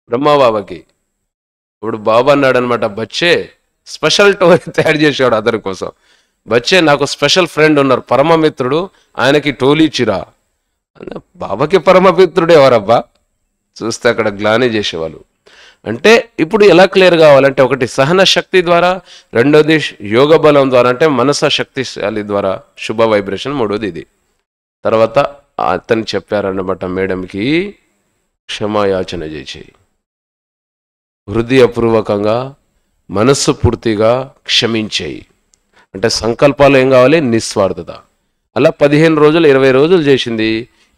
బ్రహ్మబాబాకి. ఇప్పుడు బాబా అన్నాడు అనమాట, బచ్చే స్పెషల్ టోరీ తయారు చేసేవాడు అతని కోసం. బచ్చే, నాకు స్పెషల్ ఫ్రెండ్ ఉన్నారు, పరమమిత్రుడు, ఆయనకి టోలీ ఇచ్చిరా. బాబాకి పరమమిత్రుడు ఎవరబ్బా? చూస్తే అక్కడ గ్లాని చేసేవాళ్ళు. అంటే ఇప్పుడు ఎలా క్లియర్ కావాలంటే, ఒకటి సహన శక్తి ద్వారా, రెండోది యోగ బలం ద్వారా, అంటే మనస శక్తిశాలి ద్వారా, శుభ వైబ్రేషన్, మూడోది ఇది. తర్వాత అతను చెప్పారన్నమాట మేడంకి, క్షమాయాచన చేయి, హృదయపూర్వకంగా మనస్సు పూర్తిగా క్షమించేయి. అంటే సంకల్పాలు ఏం కావాలి? నిస్వార్థత. అలా 15 రోజులు 20 రోజులు చేసింది.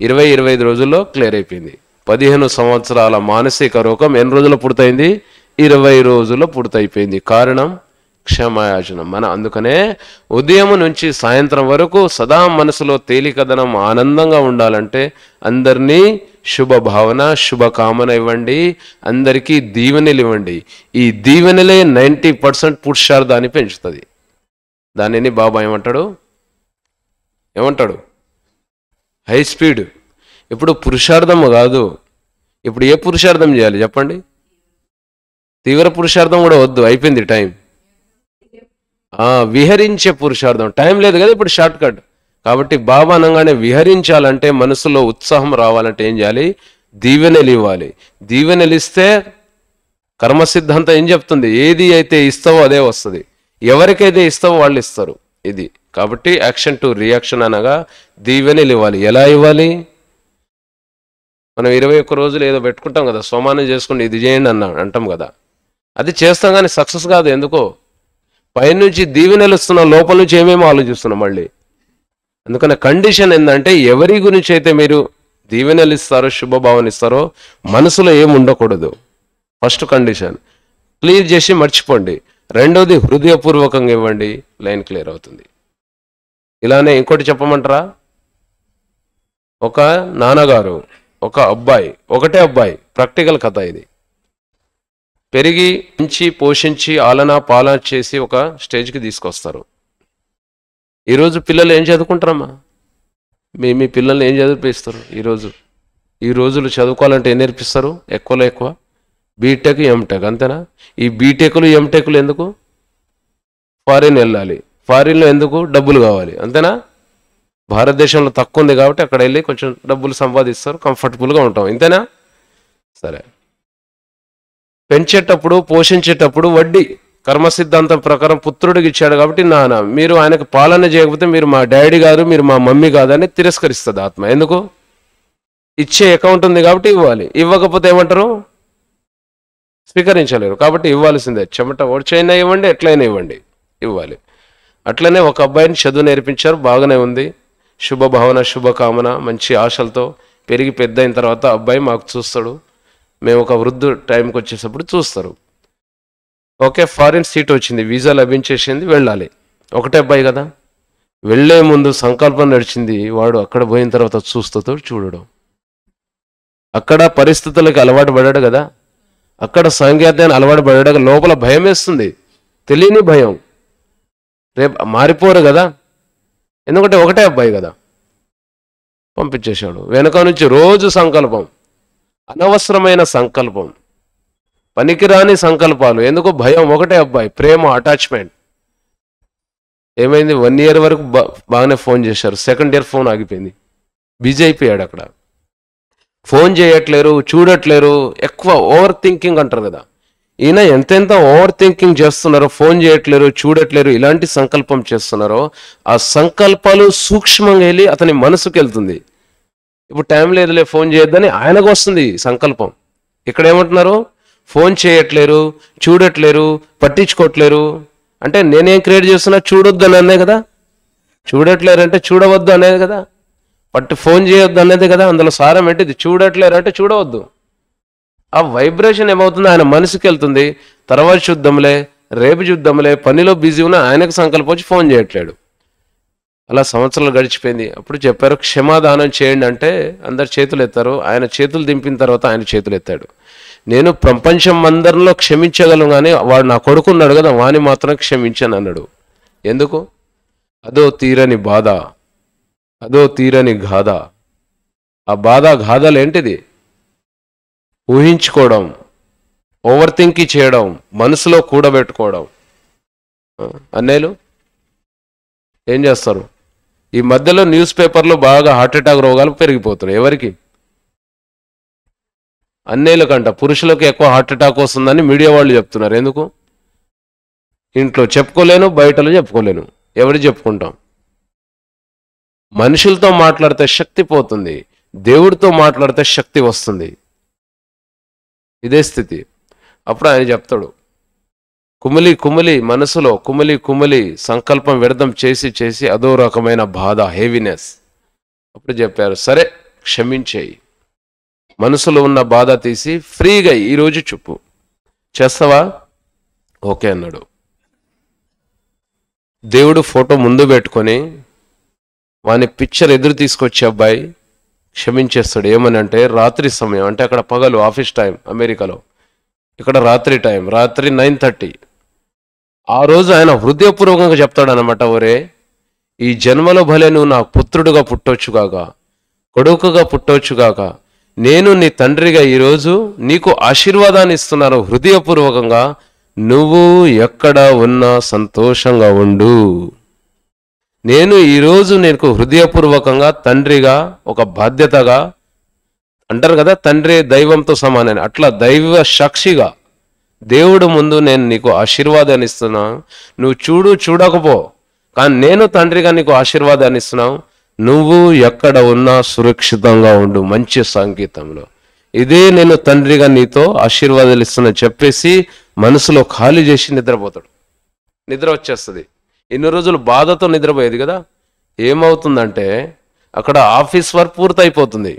20-25 రోజుల్లో క్లియర్ అయిపోయింది. 15 సంవత్సరాల మానసిక రోగం ఎన్ని రోజుల్లో పూర్తయింది? 20 రోజుల్లో పూర్తయిపోయింది. కారణం క్షమాయాచన. అందుకనే ఉదయం నుంచి సాయంత్రం వరకు సదా మనసులో తేలికదనం, ఆనందంగా ఉండాలంటే అందరినీ శుభ భావన, శుభకామన ఇవ్వండి, అందరికీ దీవెనలు ఇవ్వండి. ఈ దీవెనలే 90% పురుషార్థాన్ని పెంచుతుంది. దానిని బాబా ఏమంటాడు? High speed. ఇప్పుడు పురుషార్థం కాదు, ఇప్పుడు ఏ పురుషార్థం చేయాలి చెప్పండి? తీవ్ర పురుషార్థం కూడా వద్దు, అయిపోయింది టైం. విహరించే పురుషార్థం. టైం లేదు కదా ఇప్పుడు, షార్ట్ కట్. కాబట్టి బాబా అనగానే విహరించాలంటే, మనసులో ఉత్సాహం రావాలంటే ఏం చేయాలి? దీవెనలు ఇవ్వాలి. దీవెనలు ఇస్తే కర్మ సిద్ధాంతం ఏం చెప్తుంది? ఏది అయితే ఇస్తావో అదే వస్తుంది, ఎవరికైతే ఇస్తావో వాళ్ళు ఇస్తారు. ఇది కాబట్టి యాక్షన్ టు రియాక్షన్ అనగా దీవెనలు ఇవ్వాలి. ఎలా ఇవ్వాలి? మనం 21 రోజులు ఏదో పెట్టుకుంటాం కదా, సోమానం చేసుకుని ఇది చేయండి అంటాం కదా, అది చేస్తాం కానీ సక్సెస్ కాదు. ఎందుకో? పైనుంచి దీవెనలు ఇస్తున్నాం, లోపల నుంచి ఏమేమో ఆలోచిస్తున్నాం మళ్ళీ. అందుకని కండిషన్ ఏంటంటే, ఎవరి గురించి అయితే మీరు దీవెనలు ఇస్తారో, శుభభావన ఇస్తారో, మనసులో ఏమి ఉండకూడదు. ఫస్ట్ కండిషన్ క్లియర్ చేసి మర్చిపోండి. రెండోది హృదయపూర్వకంగా ఇవ్వండి, లైన్ క్లియర్ అవుతుంది. ఇలానే ఇంకోటి చెప్పమంటారా? ఒక నాన్నగారు, ఒక అబ్బాయి, ఒకటే అబ్బాయి, ప్రాక్టికల్ కథ ఇది. పెరిగి పెంచి పోషించి ఆలన పాలన చేసి ఒక స్టేజ్కి తీసుకొస్తారు. ఈరోజు పిల్లలు ఏం చదువుకుంటారమ్మా? మీ పిల్లల్ని ఏం చదివిపిస్తారు? ఈ రోజులు చదువుకోవాలంటే ఏం నేర్పిస్తారు? ఎక్కువలో ఎక్కువ బీటెక్, ఎంటెక్, అంతేనా? ఈ బీటెక్లు, ఎంటెక్లు ఎందుకు? ఫారిన్ వెళ్ళాలి. ఫారిన్లో ఎందుకు? డబ్బులు కావాలి, అంతేనా? భారతదేశంలో తక్కువ ఉంది కాబట్టి అక్కడ వెళ్ళి కొంచెం డబ్బులు సంపాదిస్తారు, కంఫర్టబుల్గా ఉంటాం, ఇంతేనా? సరే. పెంచేటప్పుడు, పోషించేటప్పుడు వడ్డీ కర్మ సిద్ధాంతం ప్రకారం పుత్రుడికి ఇచ్చాడు కాబట్టి, నాన్న మీరు ఆయనకు పాలన చేయకపోతే మీరు మా డాడీ కాదు, మీరు మా మమ్మీ కాదని తిరస్కరిస్తుంది ఆత్మ. ఎందుకు? ఇచ్చే అకౌంట్ ఉంది కాబట్టి ఇవ్వాలి. ఇవ్వకపోతే ఏమంటారు? స్వీకరించలేరు. కాబట్టి ఇవ్వాల్సిందే. చెమట ఓడ్చైనా ఇవ్వండి, ఎట్లయినా ఇవ్వండి, ఇవ్వాలి. అట్లనే ఒక అబ్బాయిని చదువు నేర్పించారు, బాగానే ఉంది. శుభభావన, శుభకామన, మంచి ఆశలతో పెరిగి పెద్ద అయిన తర్వాత అబ్బాయి మాకు చూస్తాడు, మేము ఒక వృద్ధు టైంకి వచ్చేటప్పుడు చూస్తారు. ఓకే, ఫారిన్ సీట్ వచ్చింది, వీసా లభించేసింది, వెళ్ళాలి. ఒకటే అబ్బాయి కదా, వెళ్ళే ముందు సంకల్పం నడిచింది. వాడు అక్కడ పోయిన తర్వాత చూస్తూ చూడడం, అక్కడ పరిస్థితులకు అలవాటు పడ్డాడు కదా, అక్కడ సాంకేతాన్ని అలవాటు పడడానికి లోపల భయం వేస్తుంది, తెలియని భయం. రేపు మారిపోరు కదా, ఎందుకంటే ఒకటే అబ్బాయి కదా. పంపించేశాడు. వెనక నుంచి రోజు సంకల్పం, అనవసరమైన సంకల్పం, పనికిరాని సంకల్పాలు. ఎందుకు? భయం. ఒకటే అబ్బాయి, ప్రేమ, అటాచ్మెంట్. ఏమైంది? 1 year వరకు బాగానే ఫోన్ చేశారు. 2nd year ఫోన్ ఆగిపోయింది. బిజీ అయిపోయాడు అక్కడ. ఫోన్ చేయట్లేరు, చూడట్లేరు. ఎక్కువ ఓవర్ థింకింగ్ అంటారు కదా. ఈయన ఎంతెంత ఓవర్ థింకింగ్ చేస్తున్నారో, ఫోన్ చేయట్లేరు, చూడట్లేరు, ఇలాంటి సంకల్పం చేస్తున్నారో, ఆ సంకల్పాలు సూక్ష్మంగా వెళ్ళి అతని మనసుకు వెళ్తుంది. ఇప్పుడు టైం లేదులే ఫోన్ చేయొద్దని ఆయనకు వస్తుంది సంకల్పం. ఇక్కడ ఏమంటున్నారు? ఫోన్ చేయట్లేరు, చూడట్లేరు, పట్టించుకోవట్లేరు. అంటే నేనేం క్రియేట్ చేస్తున్నా? చూడొద్దు అని అనే కదా. చూడట్లేరు అంటే చూడవద్దు అనేది కదా. ఫోన్ చేయొద్దు అనేది కదా. అందులో సారం ఏంటిది? చూడట్లేరు అంటే చూడవద్దు. ఆ వైబ్రేషన్ ఏమవుతుంది? ఆయన మనసుకి వెళ్తుంది. తర్వాత చూద్దాంలే, రేపు చూద్దాంలే, పనిలో బిజీ ఉన్నా ఆయనకు సంకల్పం వచ్చి ఫోన్ చేయట్లేడు. అలా సంవత్సరాలు గడిచిపోయింది. అప్పుడు చెప్పారు క్షమాదానం చేయండి అంటే అందరు చేతులు ఎత్తారు. ఆయన చేతులు దింపిన తర్వాత ఆయన చేతులు ఎత్తాడు. నేను ప్రపంచం అందరిలో క్షమించగలను, కానీ వాడు నా కొడుకున్నాడు కదా, వాని మాత్రం క్షమించాను అన్నాడు. ఎందుకు? అదో తీరని బాధ, అదో తీరని గాథ. ఆ బాధ గాథలు ఏంటిది? ఊహించుకోవడం, ఓవర్ థింకింగ్ చేయడం, మనసులో కూడబెట్టుకోవడం. అన్నయ్యలు ఏం చేస్తారు? ఈ మధ్యలో న్యూస్ పేపర్లో బాగా హార్ట్అటాక్ రోగాలు పెరిగిపోతున్నాయి. ఎవరికి? అన్నయ్యల కంట పురుషులకు ఎక్కువ హార్ట్అటాక్ వస్తుందని మీడియా వాళ్ళు చెప్తున్నారు. ఎందుకు? ఇంట్లో చెప్పుకోలేను, బయటలో చెప్పుకోలేను. ఎవరు చెప్పుకుంటాం? మనుషులతో మాట్లాడితే శక్తి పోతుంది, దేవుడితో మాట్లాడితే శక్తి వస్తుంది. ఇదే స్థితి. అప్పుడు ఆయన చెప్తాడు, కుమిలి కుమిలి మనసులో కుమిలి కుమిలి సంకల్పం వ్యర్థం చేసి చేసి అదో రకమైన బాధ, హెవీనెస్. అప్పుడు చెప్పారు, సరే క్షమించేయి, మనసులో ఉన్న బాధ తీసి ఫ్రీగా ఈరోజు చెప్పు, చేస్తావా? ఓకే అన్నాడు. దేవుడు ఫోటో ముందు పెట్టుకొని వాని పిక్చర్ ఎదురు తీసుకొచ్చే అబ్బాయి క్షమించేస్తాడు. ఏమని అంటే రాత్రి సమయం, అంటే అక్కడ పగలు ఆఫీస్ టైం అమెరికాలో, ఇక్కడ రాత్రి టైం, రాత్రి 9:30. ఆ రోజు ఆయన హృదయపూర్వకంగా చెప్తాడు అనమాట, ఒరే ఈ జన్మలో భలే నువ్వు నా పుత్రుడుగా పుట్టొచ్చుగాక, కొడుకుగా పుట్టొచ్చుగాక, నేను నీ తండ్రిగా ఈరోజు నీకు ఆశీర్వాదాన్ని ఇస్తున్నాను హృదయపూర్వకంగా, నువ్వు ఎక్కడ ఉన్నా సంతోషంగా ఉండు. నేను ఈరోజు నీకు హృదయపూర్వకంగా తండ్రిగా, ఒక బాధ్యతగా, అంటారు కదా తండ్రి దైవంతో సమానని, అట్లా దైవ సాక్షిగా దేవుడు ముందు నేను నీకు ఆశీర్వాదాన్ని ఇస్తున్నాను. నువ్వు చూడు చూడకపో, కానీ నేను తండ్రిగా నీకు ఆశీర్వాదాన్ని ఇస్తున్నావు. నువ్వు ఎక్కడ ఉన్నా సురక్షితంగా ఉండు. మంచి సంగీతంలో ఇదే నేను తండ్రిగా నీతో ఆశీర్వాదాలు ఇస్తున్నా చెప్పేసి మనసులో ఖాళీ చేసి నిద్రపోతాడు. నిద్ర వచ్చేస్తుంది. ఇన్ని రోజులు బాధతో నిద్రపోయేది కదా. ఏమవుతుందంటే అక్కడ ఆఫీస్ వర్క్ పూర్తయిపోతుంది,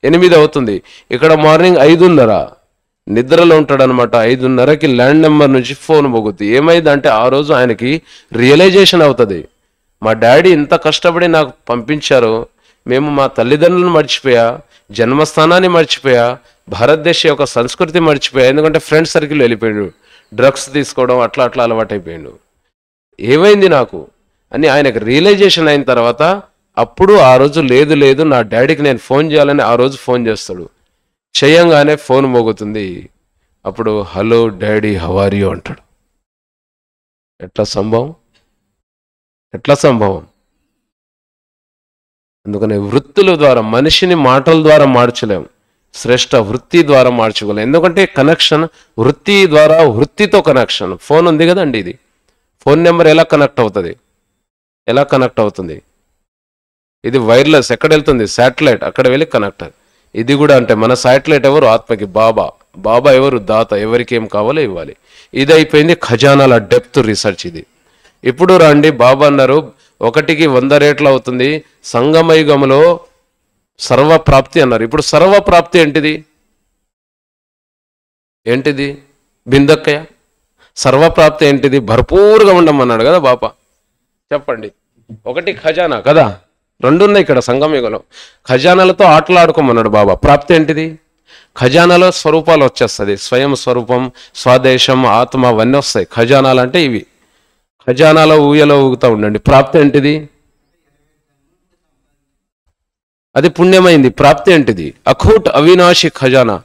8 అవుతుంది, ఇక్కడ మార్నింగ్ 5:30 నిద్రలో ఉంటాడనమాట. 5:30కి ల్యాండ్ నెంబర్ నుంచి ఫోన్ పోగుద్ది. ఏమైందంటే ఆ రోజు ఆయనకి రియలైజేషన్ అవుతుంది, మా డాడీ ఇంత కష్టపడి నాకు పంపించారు, మేము మా తల్లిదండ్రులను మర్చిపోయా, జన్మస్థానాన్ని మర్చిపోయా, భారతదేశ యొక్క సంస్కృతి మర్చిపోయా. ఎందుకంటే ఫ్రెండ్ సర్కిల్ వెళ్ళిపోయాడు, డ్రగ్స్ తీసుకోవడం అట్లా అట్లా అలవాటైపోయాడు. ఏమైంది నాకు అని ఆయనకు రియలైజేషన్ అయిన తర్వాత అప్పుడు ఆ రోజు లేదు లేదు నా డాడీకి నేను ఫోన్ చేయాలని ఆ రోజు ఫోన్ చేస్తాడు. చేయంగానే ఫోన్ మోగుతుంది. అప్పుడు hello daddy how are you అంటాడు. ఎట్లా సంభవం? ఎట్లా సంభవం? అందుకని వృత్తుల ద్వారా మనిషిని మాటల ద్వారా మార్చలేము, శ్రేష్ఠ వృత్తి ద్వారా మార్చుకోలేం. ఎందుకంటే కనెక్షన్ వృత్తి ద్వారా, వృత్తితో కనెక్షన్. ఫోన్ ఉంది కదండి, ఇది ఫోన్ నెంబర్ ఎలా కనెక్ట్ అవుతుంది? ఎలా కనెక్ట్ అవుతుంది? ఇది వైర్లెస్, ఎక్కడ వెళ్తుంది? శాటిలైట్, అక్కడ వెళ్ళి కనెక్ట్. ఇది కూడా అంటే మన శాటిలైట్ ఎవరు? ఆత్మకి బాబా. బాబా ఎవరు? దాత. ఎవరికి ఏం కావాలో ఇవ్వాలి. ఇది అయిపోయింది ఖజానాల డెప్త్ రీసెర్చ్. ఇది ఇప్పుడు రండి, బాబా అన్నారు 1కి 100 రేట్లు అవుతుంది, సంగమయుగంలో సర్వప్రాప్తి అన్నారు. ఇప్పుడు సర్వప్రాప్తి ఏంటిది? ఏంటిది బిందక్కయ్య? సర్వప్రాప్తి ఏంటిది? భర్పూర్గా ఉండమన్నాడు కదా బాబా. చెప్పండి. 1 ఖజానా కదా, 2 ఉన్నాయి ఇక్కడ సంగమయుగంలో. ఖజానాలతో ఆటలాడుకోమన్నాడు బాబా. ప్రాప్తి ఏంటిది? ఖజానాలో స్వరూపాలు వచ్చేస్తుంది, స్వయం స్వరూపం, స్వదేశం, ఆత్మ, అవన్నీ వస్తాయి. ఖజానాలు అంటే ఇవి. ఖజానాలో ఊయలో ఊగుతూ ఉండండి. ప్రాప్తి ఏంటిది? అది పుణ్యమైంది. ప్రాప్తి ఏంటిది? అఖూట్ అవినాశి ఖజానా.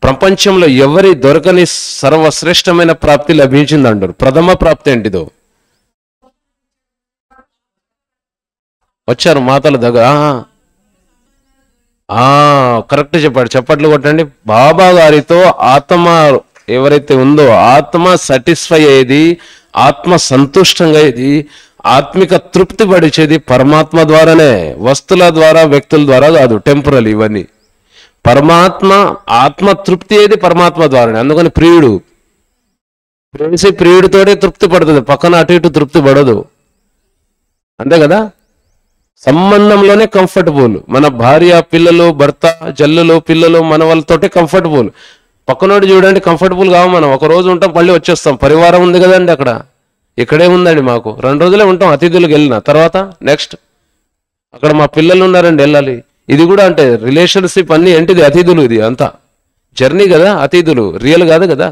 ప్రపంచంలో ఎవరి దొరకని సర్వశ్రేష్టమైన ప్రాప్తి లభించింది అంటారు. ప్రథమ ప్రాప్తి ఏంటిదో వచ్చారు మాతల దగ్గర. కరెక్ట్ చెప్పాడు. చప్పట్లు కొట్టండి. బాబా గారితో ఆత్మ ఎవరైతే ఉందో, ఆత్మ సాటిస్ఫై అయ్యేది, ఆత్మ సంతుష్టంగా అయ్యేది, ఆత్మిక తృప్తి పడిచేది పరమాత్మ ద్వారానే, వస్తువుల ద్వారా, వ్యక్తుల ద్వారా కాదు. టెంపరల్ ఇవన్నీ. పరమాత్మ ఆత్మ తృప్తి ఏది పరమాత్మ ద్వారానే. అందుకని ప్రియుడు ప్రేసి ప్రియుడితోనే తృప్తి పడుతుంది, పక్కన అటు ఇటు తృప్తి పడదు. అంతే కదా. సంబంధంలోనే కంఫర్టబుల్. మన భార్య, పిల్లలు, భర్త, జల్లులు, పిల్లలు, మన వాళ్ళతోటే కంఫర్టబుల్. పక్కనోడు చూడండి కంఫర్టబుల్ కావు. మనం ఒక రోజు ఉంటాం, మళ్ళీ వచ్చేస్తాం. పరివారం ఉంది కదండి అక్కడ. ఇక్కడే ఉందండి మాకు. 2 రోజులే ఉంటాం అతిథులకు వెళ్ళిన తర్వాత. నెక్స్ట్ అక్కడ మా పిల్లలు ఉన్నారండి, వెళ్ళాలి. ఇది కూడా అంటే రిలేషన్షిప్ అన్ని ఏంటిది? అతిథులు. ఇది అంతా జర్నీ కదా, అతిథులు, రియల్ కాదు కదా.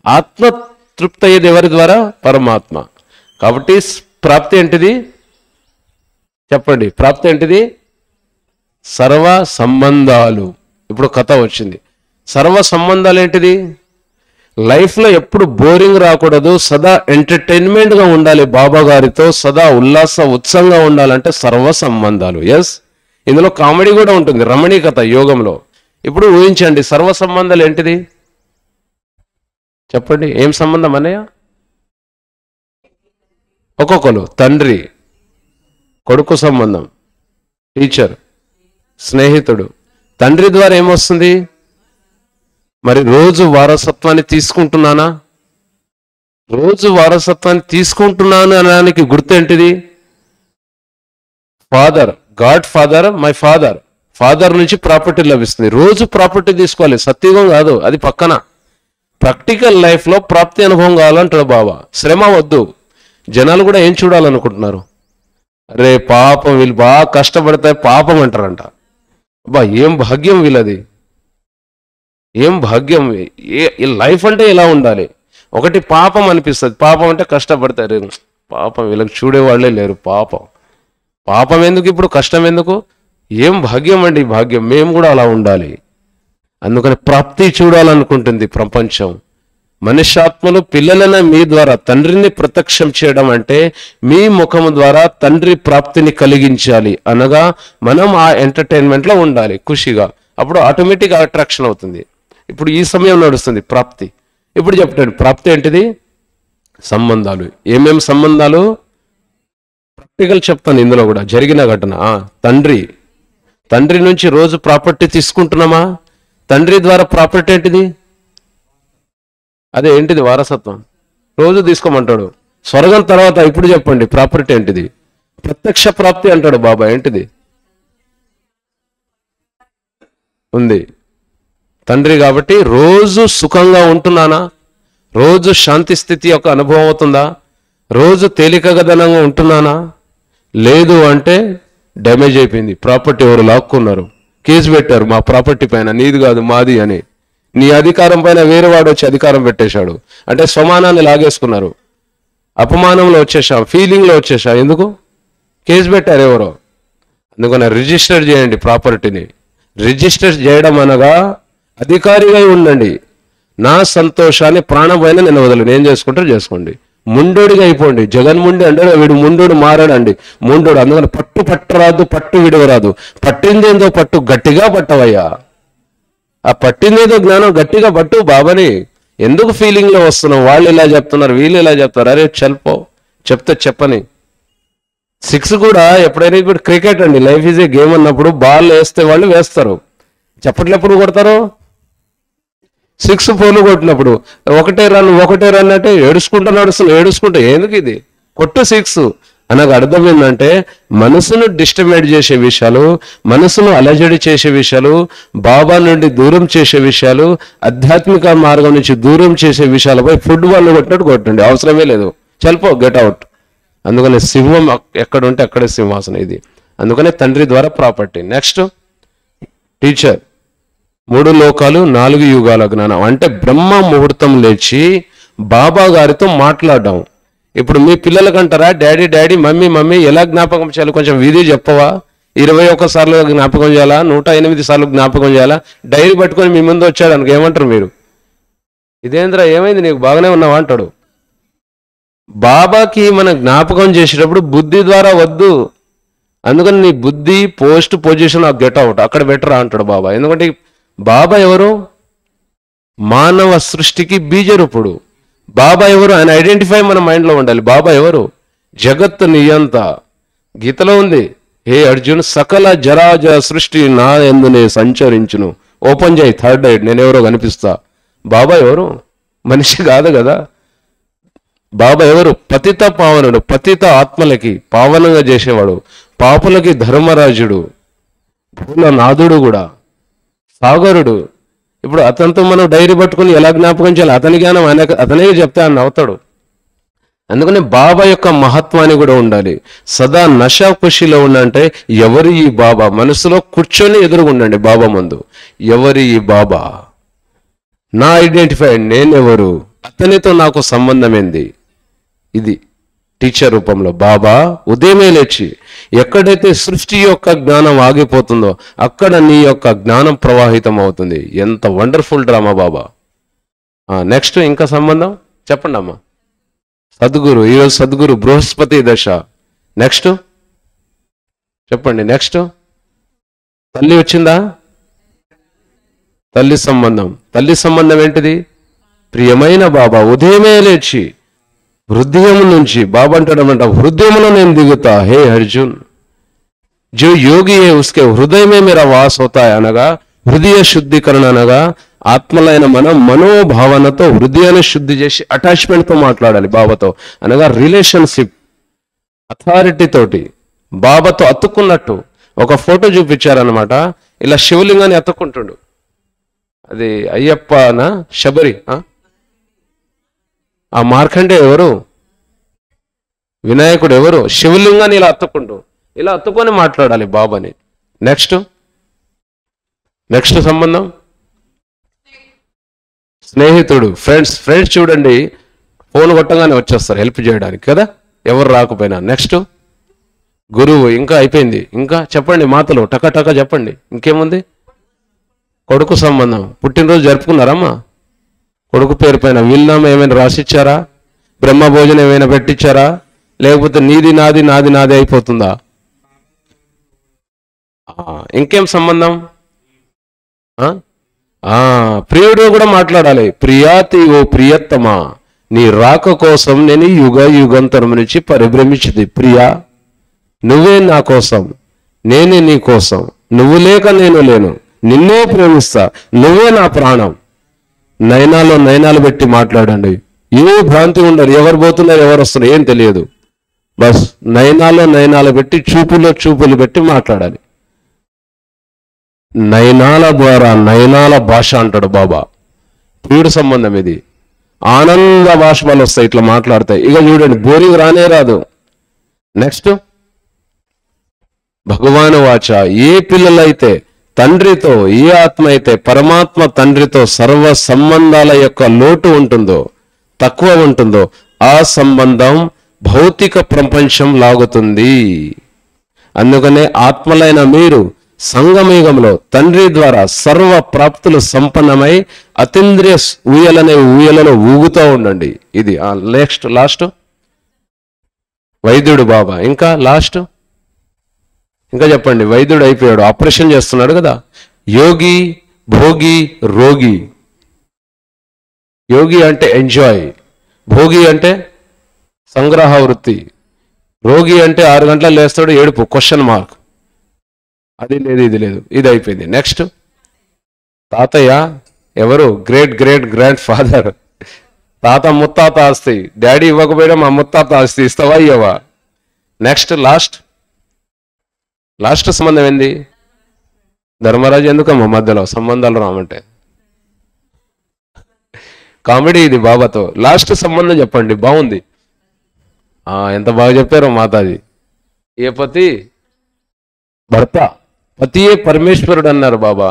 ఆత్మ తృప్తి అయ్యేది ఎవరి ద్వారా? పరమాత్మ. కాబట్టి ప్రాప్తి ఏంటిది చెప్పండి? ప్రాప్తి ఏంటిది? సర్వ సంబంధాలు. ఇప్పుడు కథ వచ్చింది. సర్వ సంబంధాలు ఏంటిది? లైఫ్లో ఎప్పుడు బోరింగ్ రాకూడదు, సదా ఎంటర్టైన్మెంట్గా ఉండాలి, బాబా గారితో సదా ఉల్లాస ఉత్సంగా ఉండాలంటే సర్వ సంబంధాలు. ఎస్, ఇందులో కామెడీ కూడా ఉంటుంది, రమణీకత యోగంలో. ఇప్పుడు ఊహించండి, సర్వ సంబంధాలు ఏంటిది చెప్పండి? ఏం సంబంధం అన్నయ్య? ఒక్కొక్కరు తండ్రి కొడుకు సంబంధం, టీచర్, స్నేహితుడు. తండ్రి ద్వారా ఏమొస్తుంది మరి? రోజు వారసత్వాన్ని తీసుకుంటున్నానా? రోజు వారసత్వాన్ని తీసుకుంటున్నాను అనడానికి గుర్తు ఏంటిది? Father, God father, my father. Father నుంచి ప్రాపర్టీ లభిస్తుంది. రోజు ప్రాపర్టీ తీసుకోవాలి, సత్యుగం కాదు, అది పక్కన. ప్రాక్టికల్ లైఫ్లో ప్రాప్తి అనుభవం కావాలంటాడు బాబా. శ్రమ వద్దు. జనాలు కూడా ఏం చూడాలనుకుంటున్నారు? అరే పాపం, వీళ్ళు బాగా కష్టపడతాయి, పాపం అంటారంట. అబ్బా ఏం భాగ్యం వీళ్ళది, ఏం భాగ్యం. లైఫ్ అంటే ఇలా ఉండాలి. ఒకటి పాపం అనిపిస్తుంది. పాపం అంటే కష్టపడతారు, పాపం వీళ్ళకి చూడేవాళ్లే లేరు. పాపం పాపం ఎందుకు ఇప్పుడు? కష్టం ఎందుకు? ఏం భాగ్యం అండి భాగ్యం. మేము కూడా అలా ఉండాలి. అందుకని ప్రాప్తి చూడాలనుకుంటుంది ప్రపంచం. మనుష్యాత్మలు పిల్లలైన మీ ద్వారా తండ్రిని ప్రత్యక్షం చేయడం అంటే మీ ముఖము ద్వారా తండ్రి ప్రాప్తిని కలిగించాలి. అనగా మనం ఆ ఎంటర్టైన్మెంట్లో ఉండాలి ఖుషిగా. అప్పుడు ఆటోమేటిక్ అట్రాక్షన్ అవుతుంది. ఇప్పుడు ఈ సమయం నడుస్తుంది ప్రాప్తి. ఇప్పుడు చెప్పండి, ప్రాప్తి ఏంటిది? సంబంధాలు. ఏమేం సంబంధాలు? ప్రాక్టికల్ చెప్తాను. ఇందులో కూడా జరిగిన ఘటన. తండ్రి నుంచి రోజు ప్రాపర్టీ తీసుకుంటున్నామా? తండ్రి ద్వారా ప్రాపర్టీ ఏంటిది? అదే ఏంటిది? వారసత్వం. రోజు తీసుకోమంటాడు. స్వర్గం తర్వాత ఇప్పుడు చెప్పండి ప్రాపర్టీ ఏంటిది? ప్రత్యక్ష ప్రాప్తి అంటాడు బాబా. ఏంటిది ఉంది? తండ్రి. కాబట్టి రోజు సుఖంగా ఉంటున్నానా? రోజు శాంతి స్థితి యొక్క అనుభవం అవుతుందా? రోజు తేలికగదనంగా ఉంటున్నానా? లేదు అంటే డ్యామేజ్ అయిపోయింది. ప్రాపర్టీ ఎవరు లాక్కున్నారు, కేసు పెట్టారు మా ప్రాపర్టీ పైన, నీది కాదు మాది అని. నీ అధికారం పైన వేరే వాడు వచ్చి అధికారం పెట్టేశాడు అంటే స్వమానాన్ని లాగేసుకున్నారు. అపమానంలో వచ్చేసాం, ఫీలింగ్లో వచ్చేసా. ఎందుకు? కేసు పెట్టారు ఎవరో. అందుకని రిజిస్టర్ చేయండి ప్రాపర్టీని. రిజిస్టర్ చేయడం అనగా అధికారిగా ఉండండి. నా సంతోషాన్ని ప్రాణమైన నేను వదలను. ఏం చేసుకుంటారో చేసుకోండి. ముండోడిగా అయిపోండి. జగన్ముండి అంటే వీడు ముండోడు మారాడండి, ముండోడు. అందుకని పట్టు పట్టరాదు, పట్టు విడవరాదు. పట్టిందేందో పట్టు, గట్టిగా పట్టవయ్యా. ఆ పట్టిందేదో జ్ఞానం గట్టిగా పట్టు బాబాని. ఎందుకు ఫీలింగ్లో వస్తున్నావు? వాళ్ళు ఇలా చెప్తున్నారు, వీళ్ళు ఇలా చెప్తారు. అరే చల్పో, చెప్తే చెప్పని. 6 కూడా ఎప్పుడైనా ఇప్పుడు క్రికెట్ అండి, లైఫ్ ఈజ్ ఏ గేమ్ అన్నప్పుడు బాల్ వేస్తే వాళ్ళు వేస్తారు. చప్పట్లు ఎప్పుడు కొడతారు? 6 4 కొట్టినప్పుడు. ఒకటే రన్ అంటే ఏడుచుకుంటూ ఏడుచుకుంటా. ఎందుకు ఇది? కొట్టు 6 అనగా అర్థం ఏంటంటే మనసును డిస్టర్బ్ చేసే విషయాలు, మనసును అలజడి చేసే విషయాలు, బాబా నుండి దూరం చేసే విషయాలు, ఆధ్యాత్మిక మార్గం నుంచి దూరం చేసే విషయాలపై ఫుట్బాల్ కొట్టినట్టు కొట్టండి. అవసరమే లేదు. చల్పో, గెట్ అవుట్. అందుకనే సింహం ఎక్కడ ఉంటే అక్కడే సింహాసనం ఇది. అందుకనే తండ్రి ద్వారా ప్రాపర్టీ. Next teacher. 3 లోకాలు 4 యుగాల జ్ఞానం అంటే బ్రహ్మ ముహూర్తం లేచి బాబా గారితో మాట్లాడడం. ఇప్పుడు మీ పిల్లలకంటారా, డాడీ డాడీ మమ్మీ మమ్మీ ఎలా జ్ఞాపకం చేయాలి కొంచెం విధి చెప్పవా? 21 సార్లు జ్ఞాపకం చేయాలా, 108 సార్లు జ్ఞాపకం చేయాలా? డైరీ పట్టుకొని మీ ముందు వచ్చాడు అనుకో ఏమంటారు మీరు? ఇదేంద్రా ఏమైంది నీకు, బాగానే ఉన్నావా అంటాడు. బాబాకి మన జ్ఞాపకం చేసేటప్పుడు బుద్ధి ద్వారా వద్దు. అందుకని నీ బుద్ధి పోస్ట్ పొజిషన్ గెట్ అవుట్ అక్కడ బెటరా అంటాడు బాబా. ఎందుకంటే బాబా ఎవరు? మానవ సృష్టికి బీజరూపుడు. బాబా ఎవరు? ఆయన ఐడెంటిఫై మన మైండ్లో ఉండాలి. బాబా ఎవరు? జగత్తు నియంత. గీతలో ఉంది, హే అర్జున్ సకల జరాజ సృష్టి నా యందునే సంచరించును. ఓపెన్ చేయి 3rd ఐడ్, నేనెవరో కనిపిస్తా. బాబా ఎవరు? మనిషి కాదు కదా. బాబా ఎవరు? పతిత పావనుడు. పతిత ఆత్మలకి పావనంగా చేసేవాడు, పాపులకి ధర్మరాజుడు, భూలనాథుడు కూడా, సాగరుడు. ఇప్పుడు అతనితో మనం డైరీ పట్టుకుని ఎలా జ్ఞాపకం చేయాలి? అతని జ్ఞానం అతనే చెప్తే ఆయన అవుతాడు. అందుకని బాబా యొక్క మహత్వాన్ని కూడా ఉండాలి. సదా నషా ఖుషిలో ఉండంటే ఎవరు ఈ బాబా? మనసులో కూర్చొని ఎదురుగుండండి బాబా ముందు. ఎవరు ఈ బాబా? నా ఐడెంటిఫై, నేనెవరు, అతనితో నాకు సంబంధం ఏంది? ఇది టీచర్ రూపంలో బాబా ఉదయమే లేచి ఎక్కడైతే సృష్టి యొక్క జ్ఞానం ఆగిపోతుందో అక్కడ నీ యొక్క జ్ఞానం ప్రవాహితం అవుతుంది. ఎంత వండర్ఫుల్ డ్రామా బాబా. నెక్స్ట్ ఇంకా సంబంధం చెప్పండి అమ్మా. సద్గురు, ఈరోజు సద్గురు బృహస్పతి దశ. నెక్స్ట్ చెప్పండి. నెక్స్ట్ తల్లి వచ్చిందా? తల్లి సంబంధం. తల్లి సంబంధం ఏంటిది? ప్రియమైన బాబా ఉదయమే లేచి హృదయం నుంచి బాబా అంటాడమంట, హృదయంలో నేను దిగుతా. హే అర్జున్ जो योगी है उसके हृदय में मेरा वास होता है అనగా హృదయ శుద్ధీకరణ అనగా ఆత్మలైన మనం మనోభావనతో హృదయాన్ని శుద్ధి చేసి అటాచ్మెంట్తో మాట్లాడాలి బాబాతో. అనగా రిలేషన్షిప్, అథారిటీ తోటి బాబాతో అతుక్కున్నట్టు. ఒక ఫోటో చూపించారనమాట, ఇలా శివలింగాన్ని అతుక్కుంటుండు. అది అయ్యప్పనా శబరి? ఆ మార్కండే ఎవరు? వినాయకుడు ఎవరు? శివలింగాన్ని ఇలా అత్తుకొని మాట్లాడాలి బాబాని. నెక్స్ట్ సంబంధం స్నేహితుడు, ఫ్రెండ్స్ చూడండి ఫోన్ కొట్టగానే వచ్చేస్తారు హెల్ప్ చేయడానికి కదా, ఎవరు రాకపోయినా. నెక్స్ట్ గురువు. ఇంకా అయిపోయింది. ఇంకా చెప్పండి మాతలు టక చెప్పండి. ఇంకేముంది? కొడుకు సంబంధం. పుట్టినరోజు జరుపుకున్నారమ్మా? కొడుకు పేరు పైన వీలునామా ఏమైనా రాసిచ్చారా? బ్రహ్మ భోజనం ఏమైనా పెట్టించారా? లేకపోతే నీది నాది నాది నాది అయిపోతుందా? ఇంకేం సంబంధం? ప్రియుడు కూడా మాట్లాడాలి. ప్రియాతి ఓ ప్రియత్తమా, నీ రాక కోసం నేను యుగ యుగంతరం నుంచి పరిభ్రమించింది. ప్రియా నువ్వే నా కోసం, నేనే నీ కోసం, నువ్వు లేక నేను లేను, నిన్నే ప్రేమిస్తా, నువ్వే నా ప్రాణం. నయనాలు పెట్టి మాట్లాడండి. ఏ భ్రాంతి ఉండరు, ఎవరు పోతున్నారు ఎవరు వస్తున్నారు ఏం తెలియదు. బస్ నయనాలు పెట్టి చూపులు పెట్టి మాట్లాడాలి. నయనాల ద్వారా నయనాల భాష అంటాడు బాబా. ప్రియుడు సంబంధం ఇది. ఆనంద భాషలు వస్తాయి ఇట్లా మాట్లాడతాయి. ఇక చూడండి బోరింగ్ రానే రాదు. నెక్స్ట్ భగవాను వాచ. ఏ పిల్లలైతే తండ్రితో, ఏ ఆత్మ అయితే పరమాత్మ తండ్రితో సర్వ సంబంధాల యొక్క లోటు ఉంటుందో, తక్కువ ఉంటుందో, ఆ సంబంధం భౌతిక ప్రపంచం లాగుతుంది. అందుకనే ఆత్మలైన మీరు సంగమయుగంలో తండ్రి ద్వారా సర్వ ప్రాప్తులు సంపన్నమై అతీంద్రియ ఊయలలో ఊగుతూ ఉండండి. ఇది లాస్ట్ వైద్యుడు బాబా. ఇంకా లాస్ట్ ఇంకా చెప్పండి. వైద్యుడు అయిపోయాడు, ఆపరేషన్ చేస్తున్నాడు కదా. యోగి, భోగి, రోగి. యోగి అంటే ఎంజాయ్, భోగి అంటే సంగ్రహ వృత్తి, రోగి అంటే 6 గంటలు లేస్తాడు ఏడుపు క్వశ్చన్ మార్క్. అది లేదు ఇది లేదు, ఇది అయిపోయింది. నెక్స్ట్ తాతయ్య ఎవరు? Great father. తాత ముత్తాత ఆస్తి, డాడీ ఇవ్వకపోయినా మా ముత్తాత ఆస్తి ఇస్తావా ఇవ్వవా? నెక్స్ట్ లాస్ట్ సంబంధం ఏంది? ధర్మరాజు ఎందుకమ్మా మధ్యలో సంబంధాలు రామంటే? కామెడీ ఇది బాబాతో. లాస్ట్ సంబంధం చెప్పండి, బాగుంది. ఎంత బాగా చెప్పారో మాతాజీ. ఏ పతి? భర్త. పతియే పరమేశ్వరుడు అన్నారు బాబా.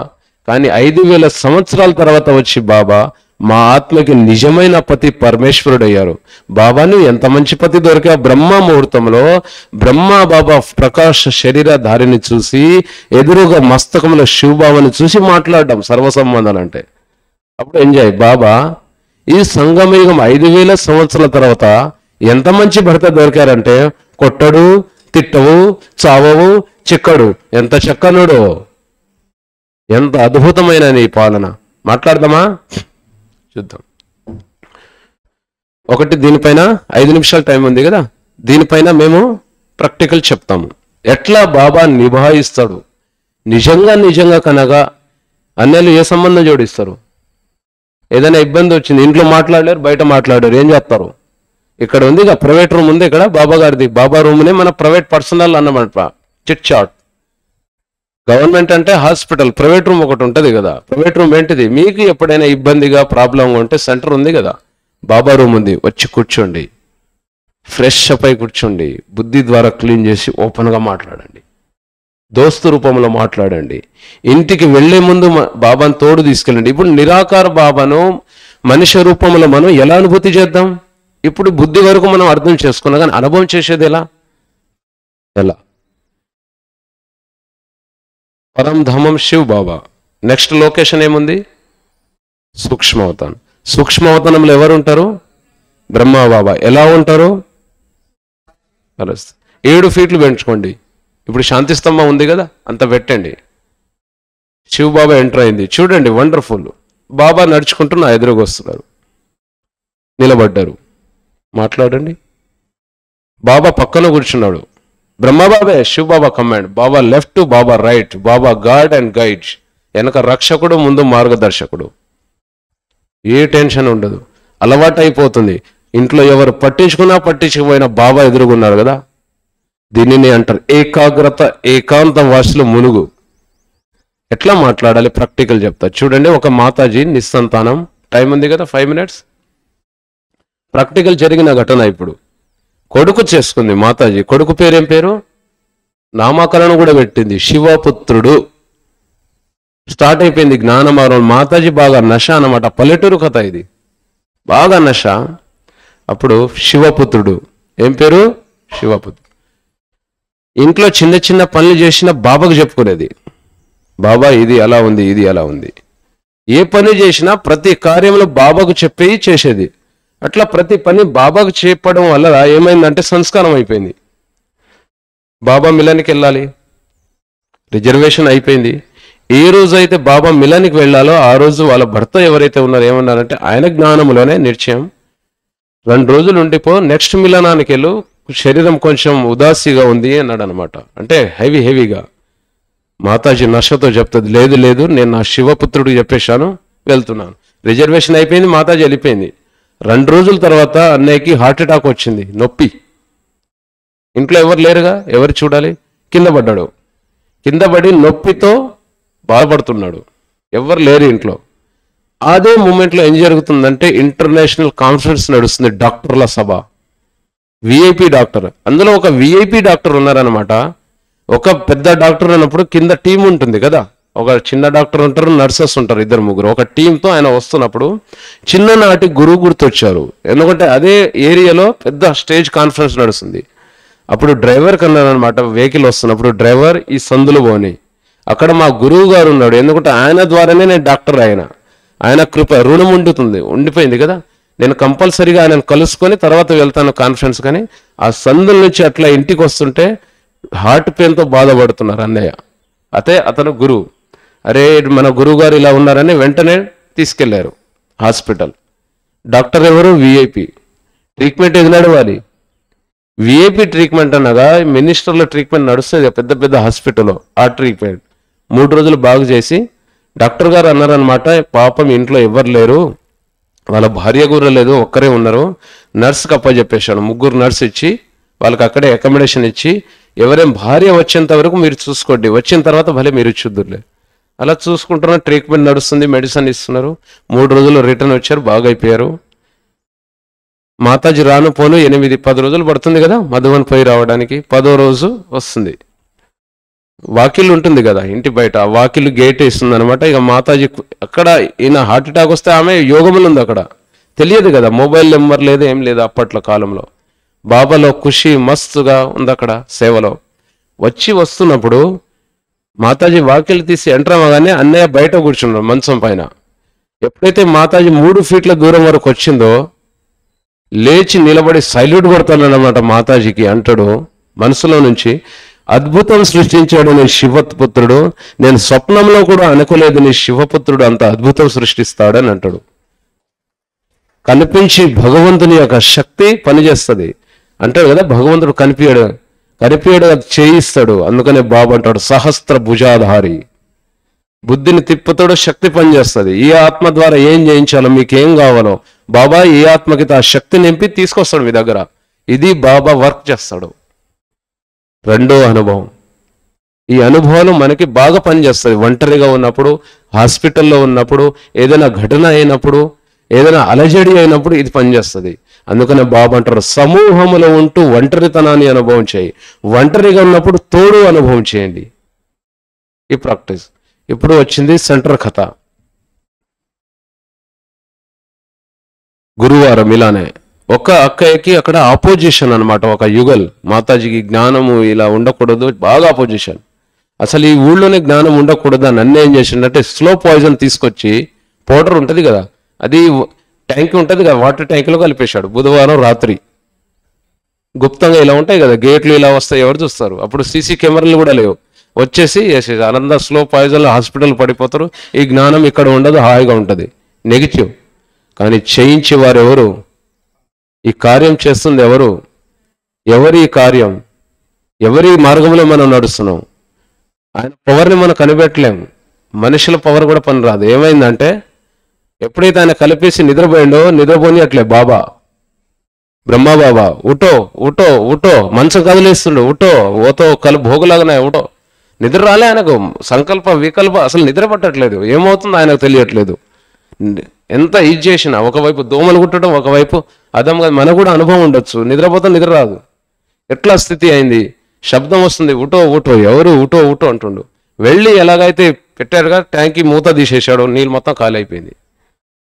కానీ 5000 సంవత్సరాల తర్వాత వచ్చి బాబా మా ఆత్మకి నిజమైన పతి పరమేశ్వరుడు అయ్యారు. బాబాను ఎంత మంచి పతి దొరికా. బ్రహ్మ ముహూర్తంలో బ్రహ్మ బాబా ప్రకాశ శరీరధారిని చూసి ఎదురుగా మస్తకంలో శివబాబాని చూసి మాట్లాడడం సర్వసంబంధాలు అంటే అప్పుడు ఎంజాయ్. బాబా ఈ సంగమయుగం 5000 సంవత్సరాల తర్వాత ఎంత మంచి భర్త దొరికారంటే కొట్టడు, తిట్టవు, చావవు, చిక్కడు. ఎంత చక్కనుడో, ఎంత అద్భుతమైన నీ పాలన. మాట్లాడదామా? చూద్దాం. ఒకటి దీనిపైన 5 నిమిషాల టైం ఉంది కదా, దీనిపైన మేము ప్రాక్టికల్ చెప్తాము. ఎట్లా బాబా నిభాయిస్తాడు నిజంగా కనగా. అన్నయ్యలు ఏ సంబంధం జోడిస్తారు? ఏదైనా ఇబ్బంది వచ్చింది, ఇంట్లో మాట్లాడలేరు, బయట మాట్లాడారు, ఏం చేస్తారు? ఇక్కడ ఉంది ఇక ప్రైవేట్ రూమ్ ఉంది, ఇక్కడ బాబా గారిది. బాబా రూమ్నే మన ప్రైవేట్ పర్సనల్ అన్నమాట, చిట్ చాట్. గవర్నమెంట్ అంటే హాస్పిటల్, ప్రైవేట్ రూమ్ ఒకటి ఉంటుంది కదా. ప్రైవేట్ రూమ్ ఏంటిది? మీకు ఎప్పుడైనా ఇబ్బందిగా ప్రాబ్లంగా ఉంటే సెంటర్ ఉంది కదా, బాబా రూమ్ ఉంది, వచ్చి కూర్చోండి, ఫ్రెష్ అప్ అయి కూర్చోండి, బుద్ధి ద్వారా క్లీన్ చేసి ఓపెన్గా మాట్లాడండి, దోస్తు రూపంలో మాట్లాడండి. ఇంటికి వెళ్లే ముందు బాబాను తోడు తీసుకెళ్ళండి. ఇప్పుడు నిరాకార బాబాను మనిషి రూపంలో మనం ఎలా అనుభూతి చేద్దాం? ఇప్పుడు బుద్ధి వరకు మనం అర్థం చేసుకున్నాం, కానీ అనుభవం చేసేది ఎలా? పరంధామం శివ్ బాబా. నెక్స్ట్ లొకేషన్ ఏముంది? సూక్ష్మావతానం. సూక్ష్మావతానంలో ఎవరు ఉంటారు? బ్రహ్మ బాబా. ఎలా ఉంటారు? 7 ఫీట్లు పెంచుకోండి. ఇప్పుడు శాంతి స్తంభం ఉంది కదా, అంత పెట్టండి. శివ్ బాబా ఎంటర్ అయింది, చూడండి, వండర్ఫుల్. బాబా నడుచుకుంటూ నా ఎదురుగా వస్తున్నారు, నిలబడ్డారు, మాట్లాడండి. బాబా పక్కన కూర్చున్నాడు. బ్రహ్మబాబే, Shiv Baba command. Baba left, Baba right, Baba God and guide. వెనక రక్షకుడు, ముందు మార్గదర్శకుడు. ఏ టెన్షన్ ఉండదు, అలవాటు అయిపోతుంది. ఇంట్లో ఎవరు పట్టించుకుపోయినా బాబా ఎదురుగున్నారు కదా. దీనిని అంటారు ఏకాగ్రత, ఏకాంత వాసులు మునుగు. ఎట్లా మాట్లాడాలి ప్రాక్టికల్ చెప్తా చూడండి. ఒక మాతాజీ నిస్సంతానం, టైం ఉంది కదా 5 మినిట్స్. ప్రాక్టికల్ జరిగిన ఘటన. ఇప్పుడు కొడుకు చేసుకుంది మాతాజీ. కొడుకు పేరేం పేరు? నామకరణం కూడా పెట్టింది, శివపుత్రుడు. స్టార్ట్ అయిపోయింది జ్ఞానమార్గం. మాతాజీ బాగా నశ అన్నమాట, పల్లెటూరు కథ ఇది, బాగా నశ. అప్పుడు శివపుత్రుడు. ఏం పేరు? శివపుత్రుడు. ఇంట్లో చిన్న చిన్న పనులు చేసిన బాబాకు చెప్పుకునేది. బాబా ఇది అలా ఉంది, ఇది అలా ఉంది. ఏ పని చేసినా ప్రతి కార్యంలో బాబాకు చెప్పి చేసేది. అట్లా ప్రతి పని బాబాకు చెప్పడం వల్ల ఏమైందంటే సంస్కారం అయిపోయింది. బాబా మిలన్కి వెళ్ళాలి, రిజర్వేషన్ అయిపోయింది. ఏ రోజు అయితే బాబా మిలన్కి వెళ్ళాలో ఆ రోజు వాళ్ళ భర్త ఎవరైతే ఉన్నారో ఏమన్నారంటే ఆయన జ్ఞానంలోనే నిశ్చయం, 2 రోజులు ఉండిపో, నెక్స్ట్ మిలనానికి వెళ్ళు, శరీరం కొంచెం ఉదాసీగా ఉంది అన్నాడు అనమాట. అంటే హెవీగా. మాతాజీ నషతో చెప్తుంది, లేదు లేదు, నేను నా శివపుత్రుడికి చెప్పేశాను, వెళ్తున్నాను. రిజర్వేషన్ అయిపోయింది, మాతాజీ వెళ్ళిపోయింది. 2 రోజుల తర్వాత అన్నయ్యకి హార్ట్ అటాక్ వచ్చింది, నొప్పి. ఇంట్లో ఎవరు లేరుగా, ఎవరు చూడాలి? కింద పడ్డాడు. కింద పడి నొప్పితో బాధపడుతున్నాడు, ఎవరు లేరు ఇంట్లో. అదే మూమెంట్లో ఏం జరుగుతుందంటే ఇంటర్నేషనల్ కాన్ఫరెన్స్ నడుస్తుంది, డాక్టర్ల సభ, విఐపి డాక్టర్. అందులో ఒక విఐపి డాక్టర్ ఉన్నారనమాట. ఒక పెద్ద డాక్టర్ అన్నప్పుడు కింద టీం ఉంటుంది కదా, ఒక చిన్న డాక్టర్ ఉంటారు, నర్సెస్ ఉంటారు, 2-3. ఒక టీంతో ఆయన వస్తున్నప్పుడు చిన్ననాటి గురువు గుర్తొచ్చారు. ఎందుకంటే అదే ఏరియాలో పెద్ద స్టేజ్ కాన్ఫరెన్స్ నడుస్తుంది. అప్పుడు డ్రైవర్కి అన్నారనమాట, వెహికల్ వస్తున్నప్పుడు, డ్రైవర్ ఈ సందులు పోని, అక్కడ మా గురువు గారు ఉన్నాడు, ఎందుకంటే ఆయన ద్వారానే నేను డాక్టర్. ఆయన కృప రుణం ఉండిపోయింది కదా, నేను కంపల్సరీగా ఆయనను కలుసుకొని తర్వాత వెళ్తాను కాన్ఫరెన్స్. కానీ ఆ సందుల నుంచి అట్లా ఇంటికి వస్తుంటే హార్ట్ పెయిన్తో బాధపడుతున్నారు అన్నయ్య. అతను గురువు. అరే మన గురువు గారు ఇలా ఉన్నారని వెంటనే తీసుకెళ్లారు హాస్పిటల్. డాక్టర్ ఎవరు? విఐపి. ట్రీట్మెంట్ ఏది నడవాలి? విఐపి ట్రీట్మెంట్ అనగా మినిస్టర్ల ట్రీట్మెంట్ నడుస్తుంది పెద్ద పెద్ద హాస్పిటల్లో. ఆ ట్రీట్మెంట్ 3 రోజులు బాగు చేసి డాక్టర్ గారు అన్నారనమాట, పాపం ఇంట్లో ఎవరు లేరు, వాళ్ళ భార్య కూడా లేదు, ఒక్కరే ఉన్నారు, నర్స్కి అప్పచెప్పేశాను. 3 నర్స్ ఇచ్చి వాళ్ళకి అక్కడే అకామిడేషన్ ఇచ్చి, ఎవరేం భార్య వచ్చేంత వరకు మీరు చూసుకోండి, వచ్చిన తర్వాత భలే మీరు చూద్దురులే. అలా చూసుకుంటున్న ట్రీట్మెంట్ నడుస్తుంది, మెడిసిన్ ఇస్తున్నారు. 3 రోజులు రిటర్న్ వచ్చారు, బాగా అయిపోయారు. మాతాజీ రాను పోను 8-10 రోజులు పడుతుంది కదా మధువన్ పోయి రావడానికి. 10వ రోజు వస్తుంది. వాకిల్ ఉంటుంది కదా ఇంటి బయట, ఆ వాకిల్ గేట్ వేస్తుంది అనమాట. ఇక మాతాజీ అక్కడ ఈయన హార్ట్ అటాక్ వస్తే ఆమె యోగములు ఉంది అక్కడ, తెలియదు కదా, మొబైల్ నెంబర్ లేదు, ఏం లేదు అప్పట్లో కాలంలో. బాబాలో ఖుషి మస్తుగా ఉంది అక్కడ సేవలో. వస్తున్నప్పుడు మాతాజీ వాకిల్ తీసి ఎంటర్ అవ్వగానే అన్నయ్య బయట కూర్చున్నాడు మంచం పైన. ఎప్పుడైతే మాతాజీ 3 ఫీట్ల దూరం వరకు వచ్చిందో లేచి నిలబడి సైల్యూట్ కొడతానన్నమాట మాతాజీకి. అంటాడు మనసులో నుంచి, అద్భుతం సృష్టించాడు నీ శివపుత్రుడు, నేను స్వప్నంలో కూడా అనుకోలేదు నీ శివపుత్రుడు అంత అద్భుతం సృష్టిస్తాడని అంటాడు. కనిపించి భగవంతుని యొక్క శక్తి పనిచేస్తుంది అంటాడు కదా, భగవంతుడు కనిపించాడు అది చేయిస్తాడు. అందుకనే బాబు అంటాడు సహస్ర భుజాధారి, బుద్ధిని తిప్పుతాడు, శక్తి పనిచేస్తుంది. ఈ ఆత్మ ద్వారా ఏం చేయించాలో, మీకేం కావాలో బాబా ఈ ఆత్మకి ఆ శక్తి నింపి తీసుకొస్తాడు మీ దగ్గర. ఇది బాబా వర్క్ చేస్తాడు. రెండో అనుభవం, ఈ అనుభవాలు మనకి బాగా పనిచేస్తుంది. ఒంటరిగా ఉన్నప్పుడు, హాస్పిటల్లో ఉన్నప్పుడు, ఏదైనా ఘటన అయినప్పుడు, ఏదైనా అలజడి అయినప్పుడు ఇది పనిచేస్తుంది. అందుకనే బాబా అంటారు సమూహములో ఉంటూ ఒంటరితనాన్ని అనుభవం చేయి, ఒంటరిగా ఉన్నప్పుడు తోడు అనుభవం చేయండి. ఈ ప్రాక్టీస్. ఇప్పుడు వచ్చింది సెంటర్ కథ. గురువారం ఇలానే ఒక అక్కయ్యకి అక్కడ ఆపోజిషన్ అనమాట, ఒక యుగల్. మాతాజీకి జ్ఞానము ఇలా ఉండకూడదు, బాగా ఆపోజిషన్. అసలు ఈ ఊళ్ళోనే జ్ఞానం ఉండకూడదు అని అన్నీ ఏం చేసిందంటే స్లో పాయిజన్ తీసుకొచ్చి, పౌడర్ ఉంటుంది కదా, అది ట్యాంక్ ఉంటుంది కదా, వాటర్ ట్యాంకులో కలిపేశాడు. బుధవారం రాత్రి గుప్తంగా ఇలా ఉంటాయి కదా గేట్లు, ఇలా వస్తాయి, ఎవరు చూస్తారు? అప్పుడు సీసీ కెమెరాలు కూడా లేవు. వచ్చేసి అందరూ స్లో పాయిజన్లో హాస్పిటల్ పడిపోతారు. ఈ జ్ఞానం ఇక్కడ ఉండదు, హాయిగా ఉంటుంది. నెగిటివ్. కానీ చేయించేవారు ఎవరు? ఈ కార్యం చేస్తుంది ఎవరు? ఎవరి కార్యం? ఎవరి మార్గంలో మనం నడుస్తున్నాం? ఆయన పవర్ని మనం కనిపెట్టలేము. మనుషుల పవర్ కూడా పని రాదు. ఏమైందంటే ఎప్పుడైతే ఆయన కలిపేసి నిద్రపోయిండో, నిద్రపోని అట్లే బాబా, బ్రహ్మ బాబా ఉటో ఉటో ఉటో, మంచం కదిలేస్తుండు, ఉటో ఓతో భోగులాగానే ఉటో. నిద్ర రాలే ఆయనకు, సంకల్ప వికల్ప అసలు నిద్ర పట్టట్లేదు. ఏమవుతుందో ఆయనకు తెలియట్లేదు. ఎంత ఇది చేసినా, ఒకవైపు దోమలు కుట్టడం, ఒకవైపు అదం కాదు. మనకు కూడా అనుభవం ఉండొచ్చు, నిద్రపోతే నిద్ర రాదు. ఎట్లా స్థితి అయింది? శబ్దం వస్తుంది, ఉటో ఉటో, ఎవరు ఉటో ఉటో అంటుండు. వెళ్ళి ఎలాగైతే పెట్టాడుగా ట్యాంకి మూత తీసేశాడు, నీళ్ళు మొత్తం ఖాళీ అయిపోయింది.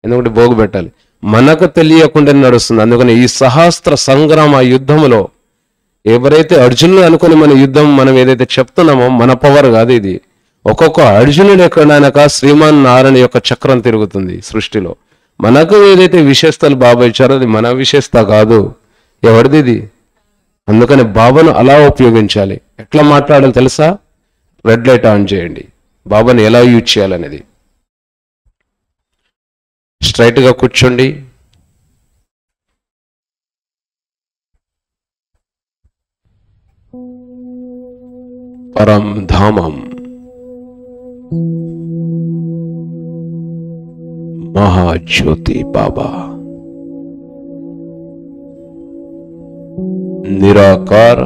ఎందుకంటే భోగు పెట్టాలి, మనకు తెలియకుండా నడుస్తుంది. అందుకని ఈ సహస్ర సంగ్రామ యుద్ధంలో ఎవరైతే అర్జునుడు అనుకుని మన యుద్ధం మనం ఏదైతే చెప్తున్నామో మన పవర్ కాదు ఇది. ఒక్కొక్క అర్జునుడు ఎక్కడానక శ్రీమాన్ నారాయణ యొక్క చక్రం తిరుగుతుంది సృష్టిలో. మనకు ఏదైతే విశేషతలు బాబా ఇచ్చారో అది మన విశేషత కాదు, ఎవరిది ఇది. అందుకని బాబాను అలా ఉపయోగించాలి. ఎట్లా మాట్లాడాలి తెలుసా? రెడ్ లైట్ ఆన్ చేయండి, బాబాని ఎలా యూజ్ చేయాలనేది. స్ట్రైట్గా కూర్చోండి. పరం ధామం మహాజ్యోతి బాబా, నిరాకార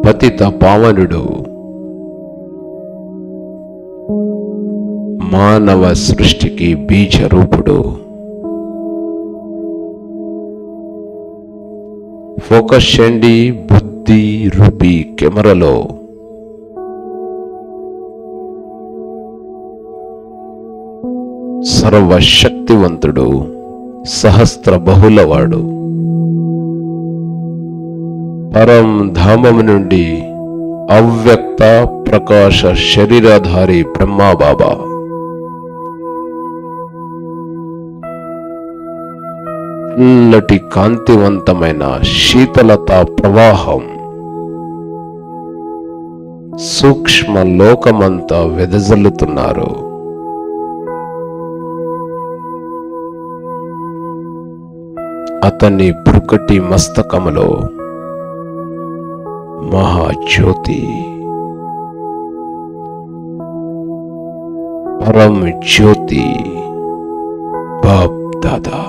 పతిత పావనుడు, మానవ సృష్టికి బీజ రూపుడు. ఫోకస్ చేయండి బుద్ధి రూపీ కెమెరాలో. సర్వశక్తివంతుడు, సహస్ర బహుళవాడు, పరం ధామం నుండి అవ్యక్త ప్రకాశ శరీరధారి బ్రహ్మా బాబా, చల్లటి కాంతివంతమైన శీతలత ప్రవాహం సూక్ష్మ లోకమంతా వెదజల్లుతున్నారు. అతని భృకటి మస్తకములో మహాజ్యోతి, పరం జ్యోతి బాప్ దాదా.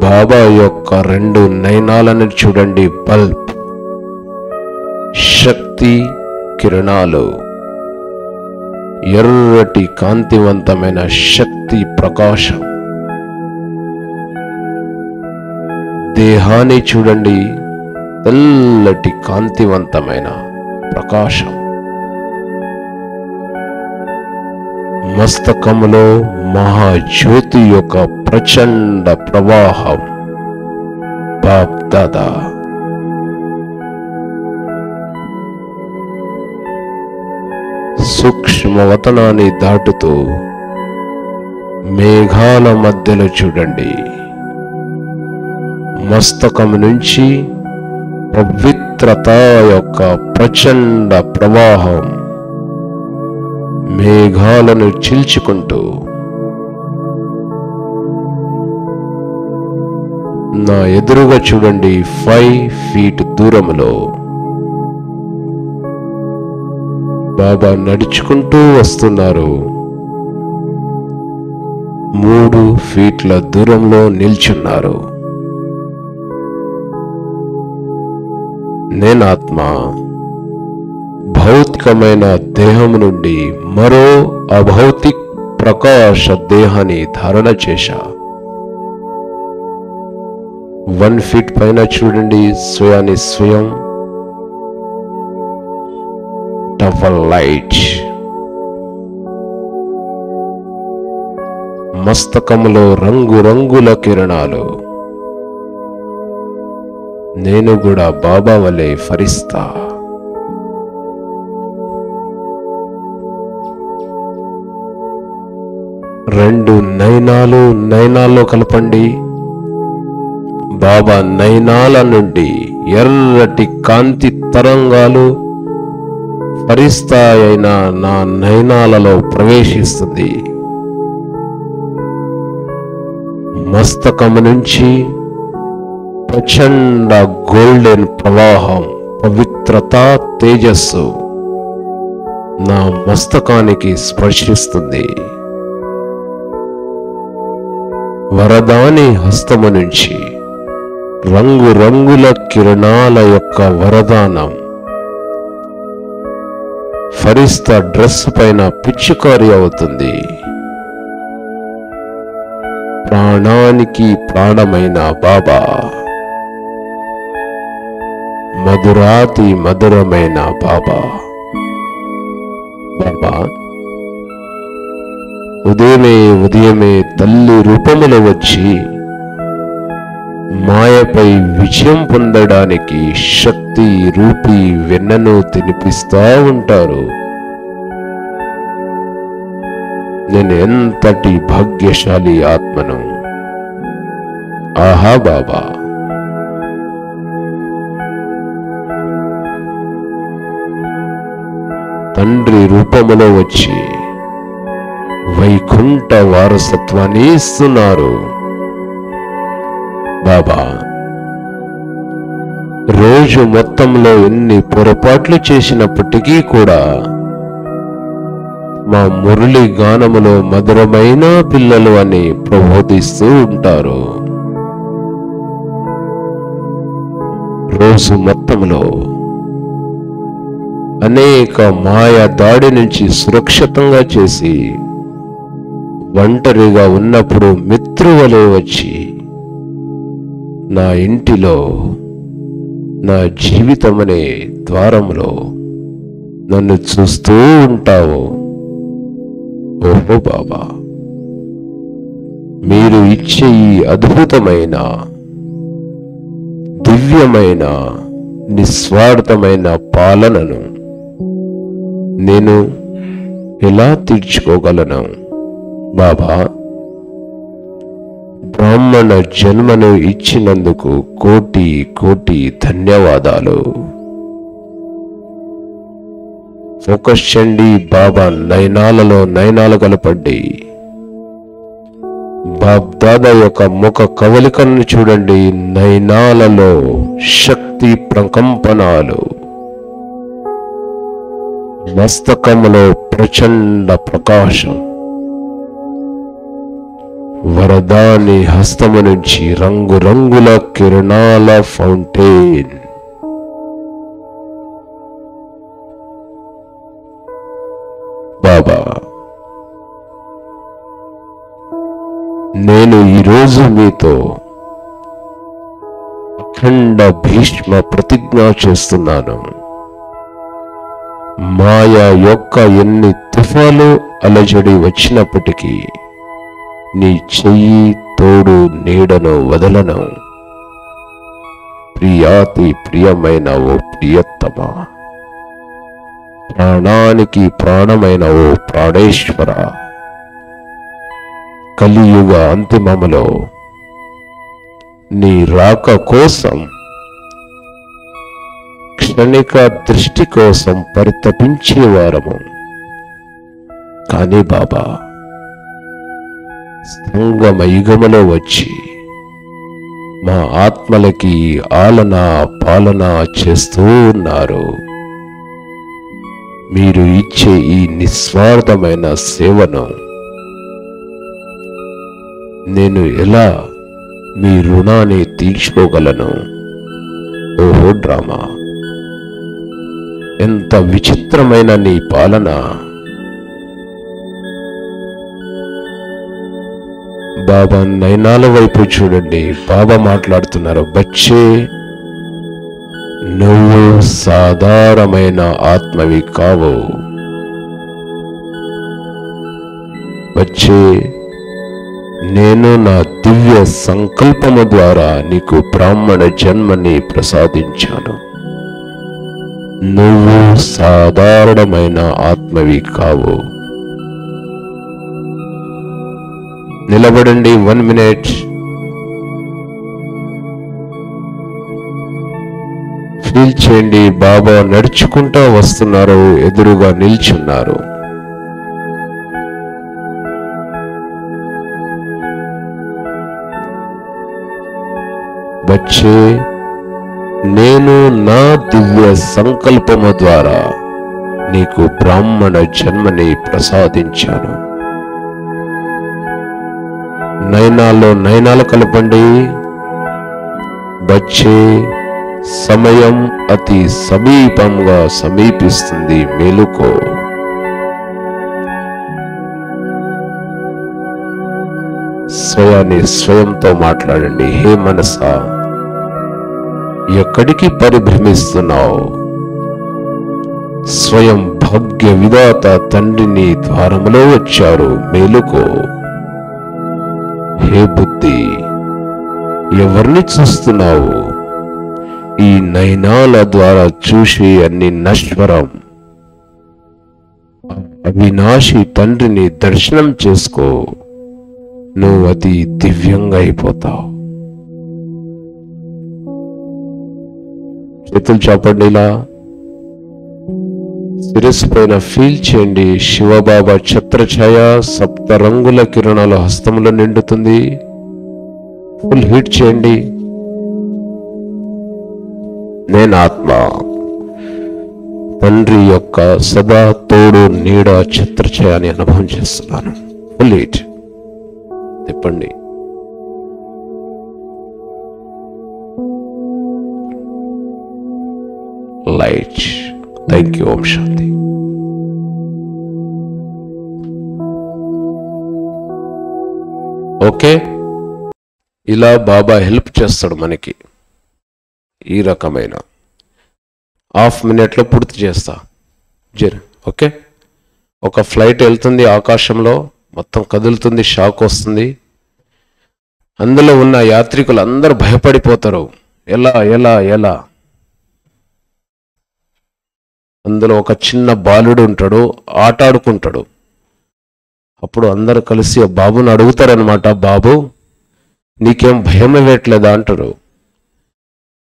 బాబా యొక్క 2 నయనాలను చూడండి. బల్బ్, శక్తి కిరణాలు, ఎర్రటి కాంతివంతమైన శక్తి ప్రకాశం. దేహాన్ని చూడండి, తెల్లటి కాంతివంతమైన ప్రకాశం. మస్తకములో మహాజ్యోతి యొక్క ప్రచండ ప్రవాహం. బాప్ దాదా సూక్ష్మవతనాన్ని దాటుతూ మేఘాల మధ్యలో చూడండి, మస్తకం నుంచి పవిత్రత యొక్క ప్రచండ ప్రవాహం మేఘాలను చీల్చుకుంటూ నా ఎదురుగా చూడండి, 5 ఫీట్ దూరంలో బాబా నడుచుకుంటూ వస్తున్నారు. 3 ఫీట్ల దూరంలో నిల్చున్నారు. నేనాత్మ భౌతికమైన దేహం నుండి మరో అభౌతిక ప్రకాశ దేహాన్ని ధారణ చేశా. 1 ఫీట్ పైన చూడండి, స్వయాన్ని స్వయం డబల్ లైట్. మస్తకములో రంగురంగుల కిరణాలు. నేను కూడా బాబా వలె ఫరిస్తా. రెండు నయనాల్లో కలపండి. బాబా నయనాల నుండి ఎర్రటి కాంతి తరంగాలు ఫరిస్తాయైన నా నయనాలలో ప్రవేశిస్తుంది. మస్తకము నుంచి ప్రచండ గోల్డెన్ ప్రవాహం, పవిత్రత, తేజస్సు నా మస్తకానికి స్పర్శిస్తుంది. వరదాని హస్తము నుంచి రంగురంగుల కిరణాల యొక్క వరదానం ఫరిస్తా డ్రెస్ పైన పిచ్చుకారి అవుతుంది. ప్రాణానికి ప్రాణమైన బాబా, మధురాతి మధురమైన బాబా. బాబా ఉదయమే తల్లి రూపములో వచ్చి మాయపై విజయం పొందడానికి శక్తి రూపి వెన్నను తినిపిస్తా ఉంటారు. నేను ఎంతటి భాగ్యశాలి ఆత్మను. ఆహా బాబా, తండ్రి రూపములో వచ్చి వైకుంఠ వారసత్వాన్ని ఇస్తున్నారు. బాబా రోజు మొత్తంలో ఎన్ని పొరపాట్లు చేసినప్పటికీ కూడా మా మురళి గానములో మధురమైన పిల్లలు అని ప్రబోధిస్తూ ఉంటారు. రోజు మొత్తంలో అనేక మాయా దాడి నుంచి సురక్షితంగా చేసి ఒంటరిగా ఉన్నప్పుడు మిత్రువలే వచ్చి నా ఇంటిలో, నా జీవితమనే ద్వారంలో నన్ను చూస్తూ ఉంటావు. ఓహో బాబా, మీరు ఇచ్చే ఈ అద్భుతమైన దివ్యమైన నిస్వార్థమైన పాలనను నేను ఎలా తీర్చుకోగలను? బాబా, బ్రాహ్మణ జన్మను ఇచ్చినందుకు కోటి కోటి ధన్యవాదాలు. ఫోకస్ చేయండి. బాబా నయనాలలో నయనాలు కలపండి. బాబ్ దాదా యొక్క ముఖ కవలికలను చూడండి. నయనాలలో శక్తి ప్రకంపనాలు, మస్తకములో ప్రచండ ప్రకాశం, వరదాని హస్తము నుంచి రంగురంగుల కిరణాల ఫౌంటైన్. బాబా, నేను ఈరోజు మీతో అఖండ భీష్మ ప్రతిజ్ఞ చేస్తున్నాను. మాయ యొక్క ఎన్ని తుఫాలు అలజడి వచ్చినప్పటికీ నీ చెయ్యి తోడు నీడను వదలను. ప్రియాతి ప్రియమైన ఓ ప్రియత్తమ, ప్రాణానికి ప్రాణమైన ఓ ప్రాణేశ్వర, కలియుగ అంతిమములో నీ రాక కోసం, క్షణిక దృష్టి కోసం పరితపించేవారము. కానీ బాబా సంగమయుగములో వచ్చి మా ఆత్మలకి ఆలన పాలన చేస్తూ ఉన్నారు. మీరు ఇచ్చే ఈ నిస్వార్థమైన సేవను నేను ఎలా మీ రుణాన్ని తీర్చుకోగలను? ఓహో డ్రామా, ఎంత విచిత్రమైన నీ పాలన! బాబా నయనాల వైపు చూడండి. బాబా మాట్లాడుతున్నారు, బచ్చే నువ్వు సాధారణమైన ఆత్మవి కావు. బచ్చే, నేను నా దివ్య సంకల్పము ద్వారా నీకు బ్రాహ్మణ జన్మని ప్రసాదించాను. నువ్వు సాధారణమైన ఆత్మవి కావు. నిలబడండి 1 minute. ఫీల్ చేయండి, బాబా నడుచుకుంటా వస్తున్నారు, ఎదురుగా నిల్చున్నారు. బచ్చే, నేను నా దివ్య సంకల్పము ద్వారా నీకు బ్రాహ్మణ జన్మని ప్రసాదించాను. నయనాల్లో నయనాలు కలపండి. బచ్చే, సమయం అతి సమీపంగా సమీపిస్తుంది, మేలుకో. స్వయాన్ని స్వయంతో మాట్లాడండి. హే మనసా, ఎక్కడికి పరిభ్రమిస్తున్నావు? స్వయం భాగ్య విధాత తండ్రిని ద్వారములో వచ్చారు, మేలుకో. హే బుద్ధి, ఎవరిని చూస్తున్నావు? ఈ నయనాల ద్వారా చూసి అన్ని నశ్వరం. అవినాశి తండ్రిని దర్శనం చేసుకో, నువ్వు అతి దివ్యంగా అయిపోతావు. చేతులు చాపండి. ఇలా శిరస్సు పైన ఫీల్ చేయండి. శివబాబా ఛత్రఛాయ 7 రంగుల కిరణాలు హస్తములో నిండుతుంది. ఫుల్ హీట్ చేయండి. నేను ఆత్మ, తండ్రి యొక్క సదా తోడు నీడ ఛత్రఛాయని అనుభవం చేస్తున్నాను. ఫుల్ హీట్ తిప్పండి. లైట్. Thank you. ఓం శాంతి. ఓకే, ఇలా బాబా హెల్ప్ చేస్తాడు మనకి. ఈ రకమైన ½ మినిట్లో పూర్తి చేస్తా. ఓకే, ఒక ఫ్లైట్ వెళ్తుంది ఆకాశంలో, మొత్తం కదులుతుంది, షాక్ వస్తుంది. అందులో ఉన్న యాత్రికులు అందరూ భయపడిపోతారు. ఎలా ఎలా ఎలా అందులో ఒక చిన్న బాలుడు ఉంటాడు, ఆట ఆడుకుంటాడు. అప్పుడు అందరూ కలిసి బాబుని అడుగుతారనమాట, బాబు నీకేం భయం వేయట్లేదా అంటాడు,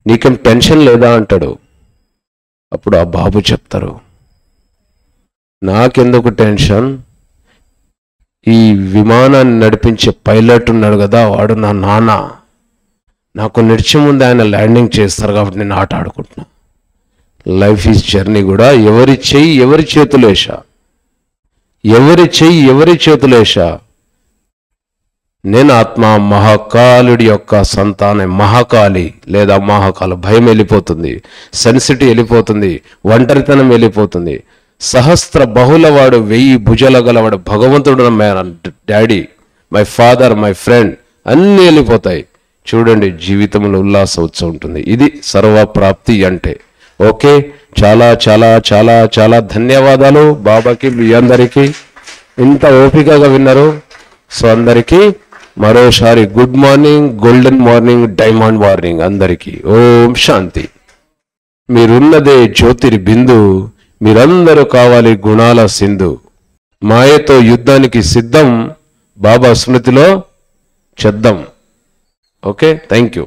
నీకేం టెన్షన్ లేదా అంటాడు. అప్పుడు ఆ బాబు చెప్తారు, నాకెందుకు టెన్షన్, ఈ విమానాన్ని నడిపించే పైలట్ ఉన్నాడు కదా, వాడు నా నాన్న, నాకు నిడిచి ముందు ఆయన ల్యాండింగ్ చేస్తారు కాబట్టి నేను ఆట ఆడుకుంటున్నా. లైఫ్ ఈజ్ జర్నీ కూడా ఎవరి చెయ్యి ఎవరి చేతులేశా, ఎవరి చెయ్యి ఎవరి చేతులేశా. నేను ఆత్మ మహాకాలుడి యొక్క సంతానం. మహాకాళి లేదా మహాకాల భయం వెళ్ళిపోతుంది, సెన్సిటివ్ వెళ్ళిపోతుంది, ఒంటరితనం వెళ్ళిపోతుంది. సహస్ర బహుళవాడు, 1000 భుజాల గలవాడు భగవంతుడు, my daddy, my father, my friend అన్నీ వెళ్ళిపోతాయి. చూడండి, జీవితంలో ఉల్లాస ఉత్సవం ఉంటుంది. ఇది సర్వప్రాప్తి అంటే. ఓకే, చాలా చాలా చాలా చాలా ధన్యవాదాలు బాబాకి, మీ అందరికీ. ఇంత ఓపికగా విన్నారు. సో అందరికీ మరోసారి good morning, golden morning, diamond morning అందరికీ. ఓం శాంతి. మీరున్నదే జ్యోతిర్బిందు, మీరందరూ కావాలి గుణాల సింధు. మాయతో యుద్ధానికి సిద్ధం, బాబా స్మృతిలో చేద్దాం. Okay, thank you.